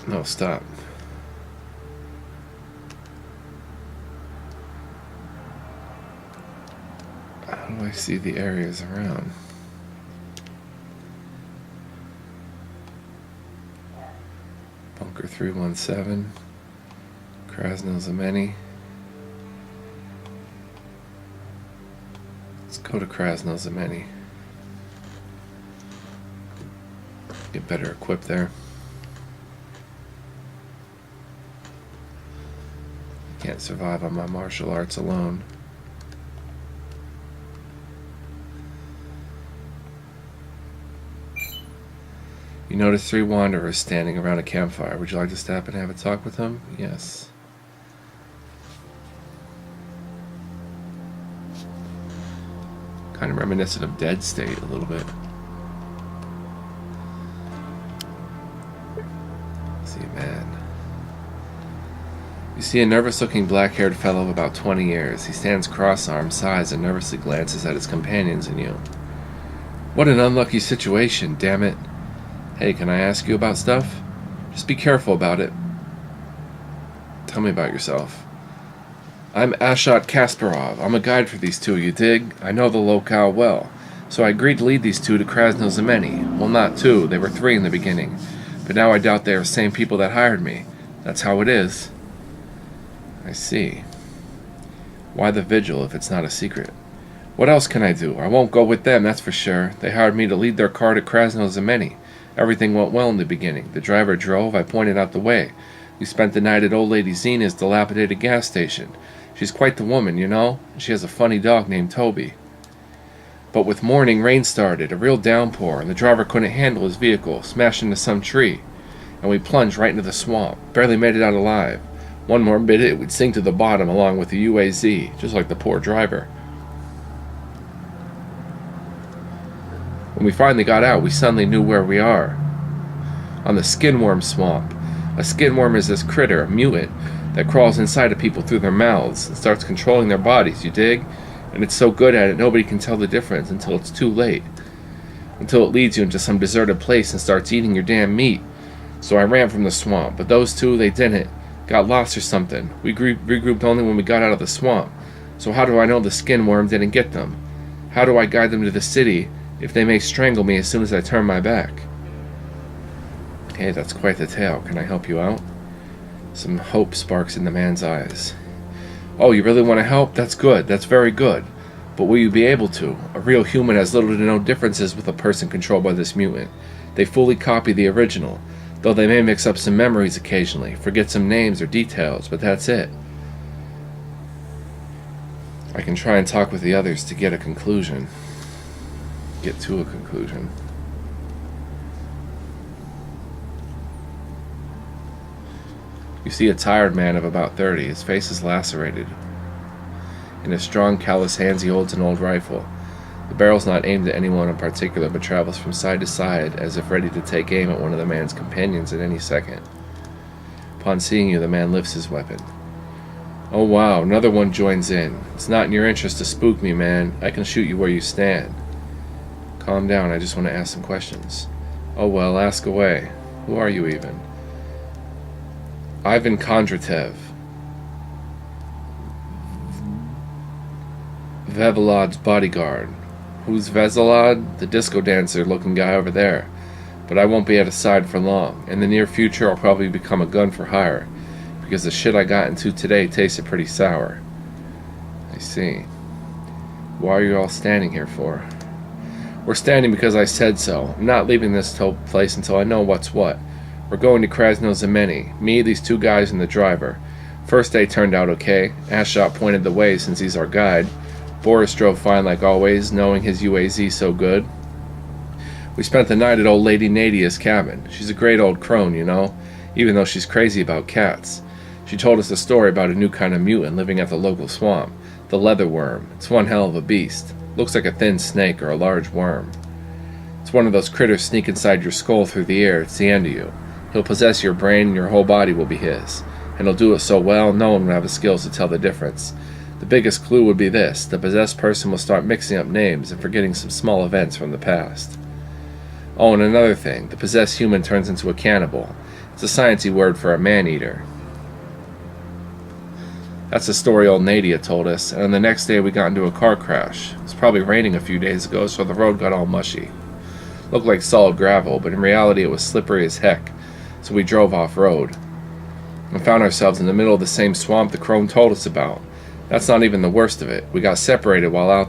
Speaker 1: No, stop. How do I see the areas around? Bunker 317, Krasno-Znameni. Let's go to Krasno-Znameni. Get better equipped there. can't survive on my martial arts alone. You notice 3 wanderers standing around a campfire. Would you like to stop and have a talk with them? Yes. Kind of reminiscent of Dead State a little bit. See a man. You see a nervous-looking black-haired fellow of about 20 years. He stands cross-armed, sighs, and nervously glances at his companions and you. What an unlucky situation, damn it. Hey, can I ask you about stuff? Just be careful about it. Tell me about yourself. I'm Ashot Kasparov. I'm a guide for these two, you dig? I know the locale well. So I agreed to lead these two to Krasno-Znameni. Well, not 2. They were 3 in the beginning. But now I doubt they are the same people that hired me. That's how it is. I see. Why the vigil if it's not a secret? What else can I do? I won't go with them, that's for sure. They hired me to lead their car to Krasno-Znameni. Everything went well in the beginning. The driver drove, I pointed out the way. We spent the night at old lady Zena's dilapidated gas station. She's quite the woman, you know. She has a funny dog named Toby. But with morning, rain started, a real downpour, and the driver couldn't handle his vehicle, smashed into some tree. And we plunged right into the swamp. Barely made it out alive. One more minute, we'd sink to the bottom along with the UAZ, just like the poor driver. When we finally got out, we suddenly knew where we are. On the skinworm swamp. A skinworm is this critter, a mutant, that crawls inside of people through their mouths and starts controlling their bodies, you dig? And it's so good at it, nobody can tell the difference until it's too late. Until it leads you into some deserted place and starts eating your damn meat. So I ran from the swamp, but those two, they didn't. Got lost or something. We regrouped only when we got out of the swamp. So how do I know the skinworm didn't get them? How do I guide them to the city if they may strangle me as soon as I turn my back? Hey, that's quite the tale. Can I help you out? Some hope sparks in the man's eyes. Oh, you really want to help? That's good. That's very good. But will you be able to? A real human has little to no differences with a person controlled by this mutant. They fully copy the original, though they may mix up some memories occasionally, forget some names or details, but that's it. I can try and talk with the others to get to a conclusion. You see a tired man of about 30. His face is lacerated. In his strong, callous hands he holds an old rifle. The barrel's not aimed at anyone in particular, but travels from side to side, as if ready to take aim at one of the man's companions at any second. Upon seeing you, the man lifts his weapon. Oh wow, another one joins in. It's not in your interest to spook me, man. I can shoot you where you stand. Calm down, I just want to ask some questions. Oh well, ask away. Who are you even? Ivan Kondratev. Veselad's bodyguard. Who's Veselad? The disco dancer looking guy over there. But I won't be at his side for long. In the near future I'll probably become a gun for hire, because the shit I got into today tasted pretty sour. I see. Why are you all standing here for? We're standing because I said so. I'm not leaving this place until I know what's what. We're going to Krasno-Znameni. Me, these 2 guys, and the driver. First day turned out okay. Ashot pointed the way since he's our guide. Boris drove fine like always, knowing his UAZ so good. We spent the night at old lady Nadia's cabin. She's a great old crone, you know, even though she's crazy about cats. She told us a story about a new kind of mutant living at the local swamp. The leather worm. It's one hell of a beast. Looks like a thin snake or a large worm. It's one of those critters sneak inside your skull through the air. It's the end of you. He'll possess your brain and your whole body will be his. And he'll do it so well, no one will have the skills to tell the difference. The biggest clue would be this. The possessed person will start mixing up names and forgetting some small events from the past. Oh, and another thing. The possessed human turns into a cannibal. It's a sciencey word for a man-eater. That's the story old Nadia told us, and on the next day we got into a car crash. It was probably raining a few days ago, so the road got all mushy. Looked like solid gravel, but in reality it was slippery as heck, so we drove off-road. And found ourselves in the middle of the same swamp the crone told us about. That's not even the worst of it. We got separated while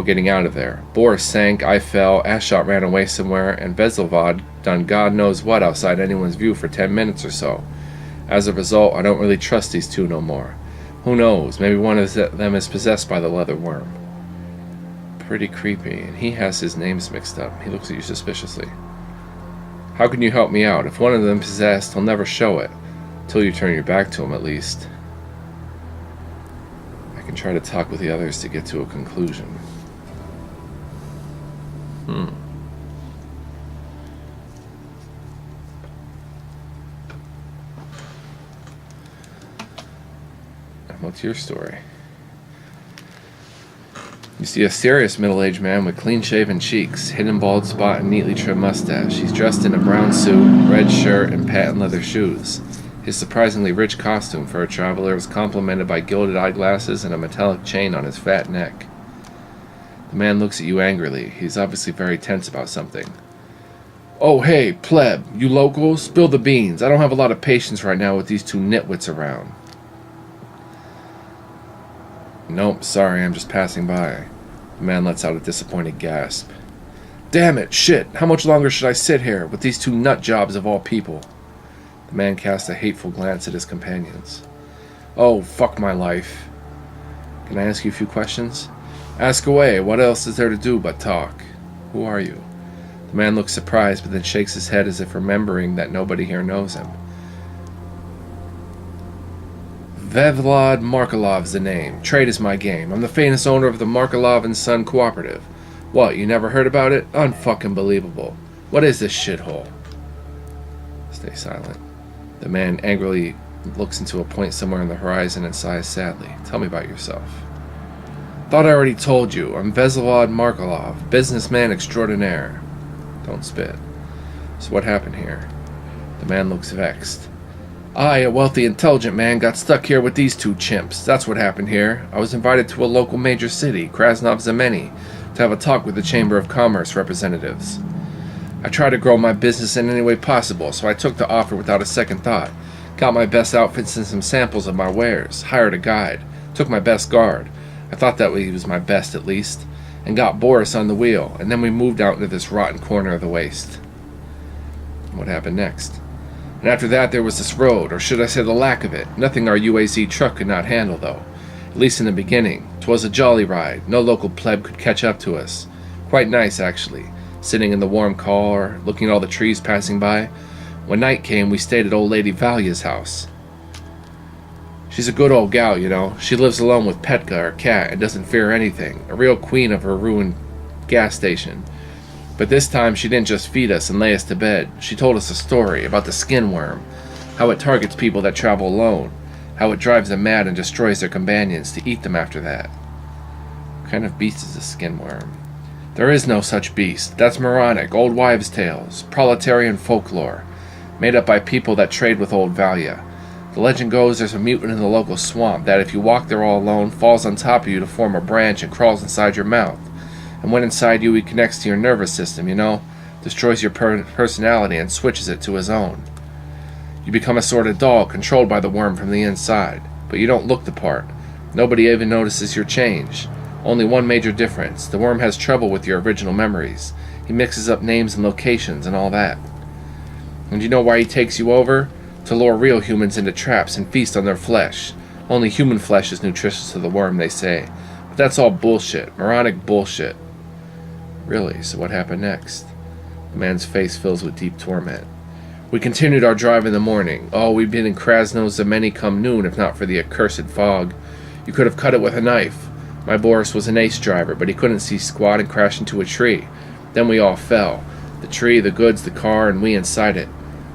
Speaker 1: getting out of there. Boris sank, I fell, Ashot ran away somewhere, and Veselvad done God knows what outside anyone's view for 10 minutes or so. As a result, I don't really trust these two no more. Who knows, maybe one of them is possessed by the leather worm. Pretty creepy, and he has his names mixed up. He looks at you suspiciously. How can you help me out? If one of them is possessed, he'll never show it. Till you turn your back to him, at least. I can try to talk with the others to get to a conclusion. What's your story? You see a serious middle-aged man with clean-shaven cheeks, hidden bald spot, and neatly trimmed mustache. He's dressed in a brown suit, red shirt, and patent leather shoes. His surprisingly rich costume for a traveler was complemented by gilded eyeglasses and a metallic chain on his fat neck. The man looks at you angrily. He's obviously very tense about something. Oh, hey, pleb, you locals? Spill the beans. I don't have a lot of patience right now with these two nitwits around. Nope, sorry, I'm just passing by. The man lets out a disappointed gasp. Damn it, shit, how much longer should I sit here with these two nut jobs of all people? The man casts a hateful glance at his companions. Oh, fuck my life. Can I ask you a few questions? Ask away, what else is there to do but talk? Who are you? The man looks surprised, but then shakes his head as if remembering that nobody here knows him. Vevlad Markelov's the name. Trade is my game. I'm the famous owner of the Markelov & Son Cooperative. What, you never heard about it? Unfucking believable. What is this shithole? Stay silent. The man angrily looks into a point somewhere on the horizon and sighs sadly. Tell me about yourself. Thought I already told you. I'm Vevlad Markelov, businessman extraordinaire. Don't spit. So what happened here? The man looks vexed. I, a wealthy, intelligent man, got stuck here with these two chimps. That's what happened here. I was invited to a local major city, Krasnov-Zameni, to have a talk with the Chamber of Commerce representatives. I tried to grow my business in any way possible, so I took the offer without a second thought. Got my best outfits and some samples of my wares, hired a guide, took my best guard. I thought that he was my best, at least, and got Boris on the wheel, and then we moved out into this rotten corner of the waste. What happened next? And after that there was this road, or should I say the lack of it. Nothing our UAZ truck could not handle, though. At least in the beginning. 'Twas a jolly ride. No local pleb could catch up to us. Quite nice, actually. Sitting in the warm car, looking at all the trees passing by. When night came, we stayed at old lady Valya's house. She's a good old gal, you know. She lives alone with Petka, her cat, and doesn't fear anything. A real queen of her ruined gas station. But this time she didn't just feed us and lay us to bed. She told us a story about the skin worm, how it targets people that travel alone, how it drives them mad and destroys their companions to eat them after that. What kind of beast is a skin worm? There is no such beast. That's moronic, old wives' tales, proletarian folklore, made up by people that trade with old Valya. The legend goes there's a mutant in the local swamp that if you walk there all alone, falls on top of you to form a branch and crawls inside your mouth. And when inside you, he connects to your nervous system, you know? Destroys your personality and switches it to his own. You become a sort of doll controlled by the worm from the inside. But you don't look the part. Nobody even notices your change. Only one major difference. The worm has trouble with your original memories. He mixes up names and locations and all that. And you know why he takes you over? To lure real humans into traps and feast on their flesh. Only human flesh is nutritious to the worm, they say. But that's all bullshit. Moronic bullshit. Really, so what happened next? The man's face fills with deep torment. We continued our drive in the morning. Oh, we'd been in Krasno-Zameni come noon if not for the accursed fog. You could have cut it with a knife. My Boris was an ace driver, but he couldn't see squat and crashed into a tree. Then we all fell. The tree, the goods, the car, and we inside it.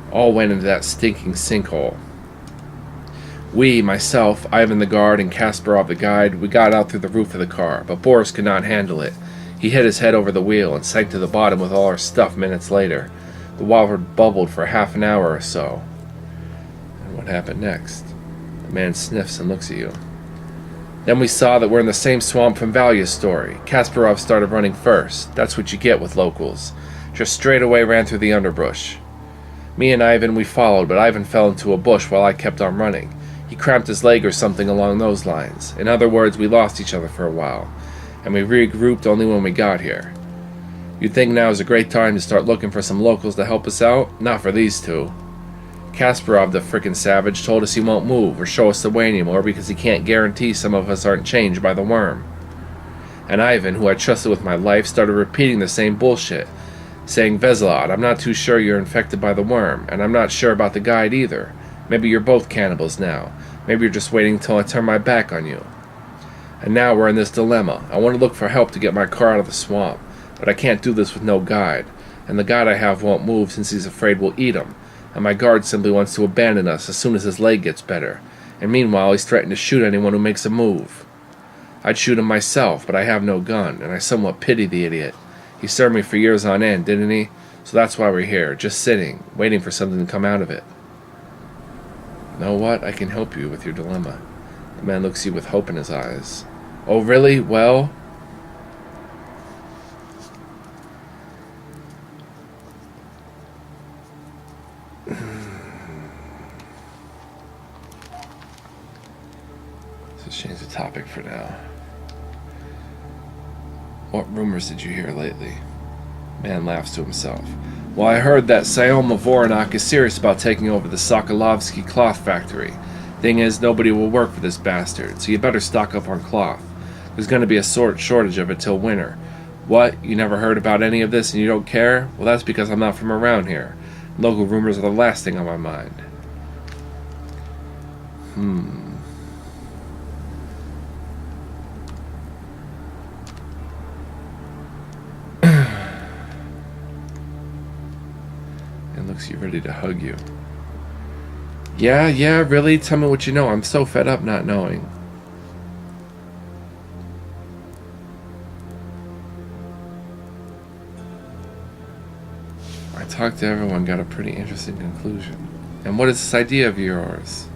Speaker 1: All went into that stinking sinkhole. We, myself, Ivan the guard, and Kasparov the guide, we got out through the roof of the car, but Boris could not handle it. He hit his head over the wheel and sank to the bottom with all our stuff minutes later. The water bubbled for half an hour or so. And what happened next? The man sniffs and looks at you. Then we saw that we're in the same swamp from Valya's story. Kasparov started running first. That's what you get with locals. Just straight away ran through the underbrush. Me and Ivan, we followed, but Ivan fell into a bush while I kept on running. He cramped his leg or something along those lines. In other words, we lost each other for a while. And we regrouped only when we got here. You'd think now is a great time to start looking for some locals to help us out? Not for these two. Kasparov, the frickin' savage, told us he won't move or show us the way anymore because he can't guarantee some of us aren't changed by the worm. And Ivan, who I trusted with my life, started repeating the same bullshit, saying, Veselad, I'm not too sure you're infected by the worm, and I'm not sure about the guide either. Maybe you're both cannibals now. Maybe you're just waiting until I turn my back on you. And now we're in this dilemma. I want to look for help to get my car out of the swamp, but I can't do this with no guide. And the guide I have won't move since he's afraid we'll eat him. And my guard simply wants to abandon us as soon as his leg gets better. And meanwhile, he's threatened to shoot anyone who makes a move. I'd shoot him myself, but I have no gun, and I somewhat pity the idiot. He served me for years on end, didn't he? So that's why we're here, just sitting, waiting for something to come out of it. Know what? I can help you with your dilemma. The man looks at you with hope in his eyes. Oh, really? Well... Let's change the topic for now. What rumors did you hear lately? Man laughs to himself. Well, I heard that Syoma Voronak is serious about taking over the Sokolovsky cloth factory. Thing is, nobody will work for this bastard, so you better stock up on cloth. There's going to be a shortage of it till winter. What? You never heard about any of this and you don't care? Well, that's because I'm not from around here. Local rumors are the last thing on my mind. And looks you ready to hug you. Yeah, really? Tell me what you know. I'm so fed up not knowing. I talked to everyone, got a pretty interesting conclusion. And what is this idea of yours?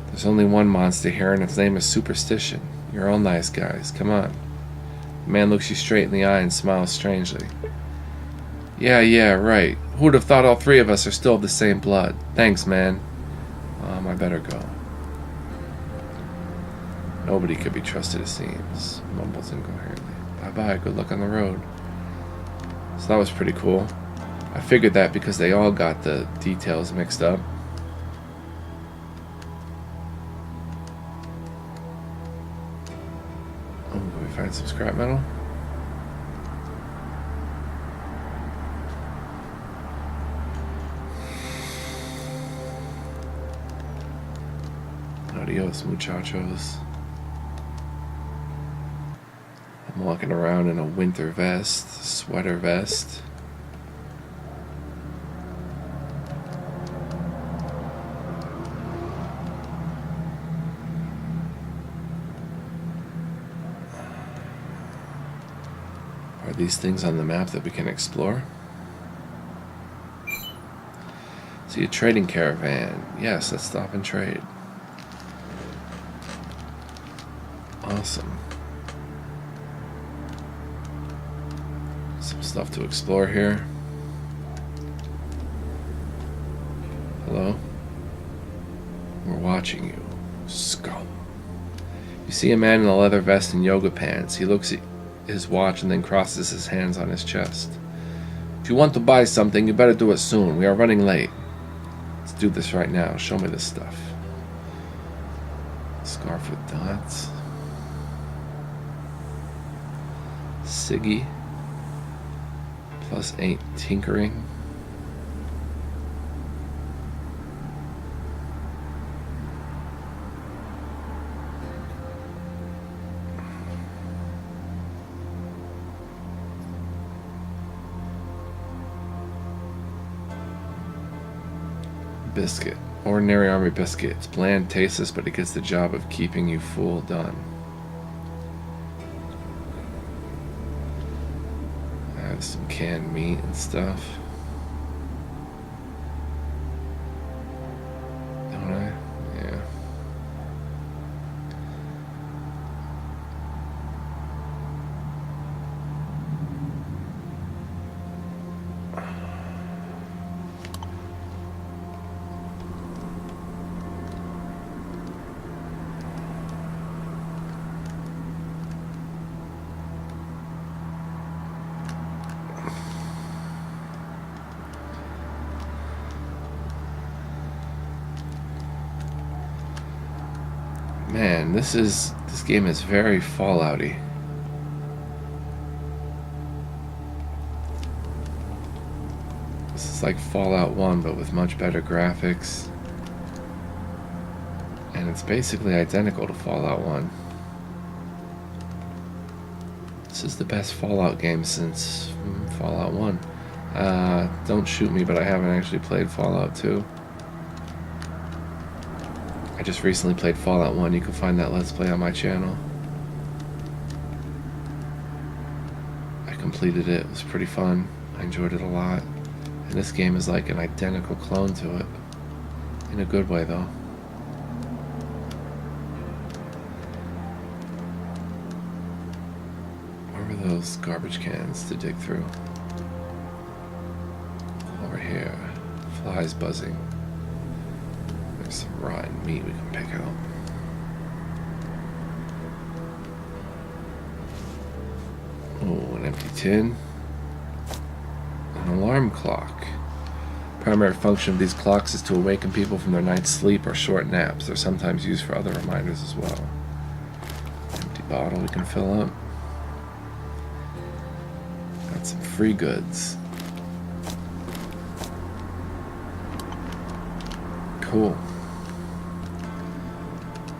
Speaker 1: There's only one monster here, and its name is Superstition. You're all nice guys. Come on. The man looks you straight in the eye and smiles strangely. Yeah, right. Who would have thought all three of us are still of the same blood? Thanks, man. I better go. Nobody could be trusted, it seems. Mumbles incoherently. Bye-bye, good luck on the road. So that was pretty cool. I figured that because they all got the details mixed up. Oh, can we find some scrap metal? Adios, muchachos. I'm walking around in a winter vest, sweater vest. Are these things on the map that we can explore? See a trading caravan. Yes, let's stop and trade. Awesome. Some stuff to explore here. Hello? We're watching you, scum. You see a man in a leather vest and yoga pants. He looks at his watch and then crosses his hands on his chest. If you want to buy something, you better do it soon. We are running late. Let's do this right now. Show me this stuff. Scarf with dots. Siggy. +8 tinkering. Biscuit. Ordinary army biscuit. It's bland, tasteless, but it gets the job of keeping you full done. I have some canned meat and stuff. Don't I? Yeah. Man, this game is very Fallout-y. This is like Fallout 1, but with much better graphics. And it's basically identical to Fallout 1. This is the best Fallout game since Fallout 1. Don't shoot me, but I haven't actually played Fallout 2. I just recently played Fallout 1. You can find that Let's Play on my channel. I completed it. It was pretty fun. I enjoyed it a lot. And this game is like an identical clone to it. In a good way, though. Where were those garbage cans to dig through? Over here. Flies buzzing. There's some rotten meat we can pick out. Oh, an empty tin. An alarm clock. Primary function of these clocks is to awaken people from their night's sleep or short naps. They're sometimes used for other reminders as well. Empty bottle we can fill up. Got some free goods. Cool.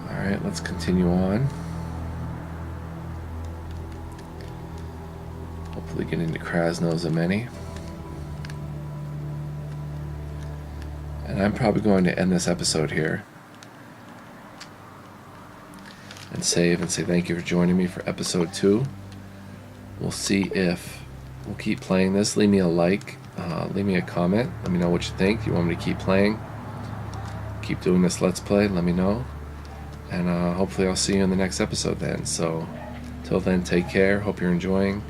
Speaker 1: Alright, let's continue on. Hopefully get into Krasno's Ameni. And I'm probably going to end this episode here. And save and say thank you for joining me for episode 2. We'll see if we'll keep playing this. Leave me a like. Leave me a comment. Let me know what you think. You want me to keep playing? Keep doing this Let's Play, let me know. And hopefully I'll see you in the next episode then. So, till then, take care. Hope you're enjoying.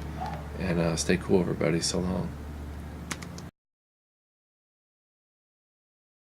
Speaker 1: And stay cool, everybody. So long.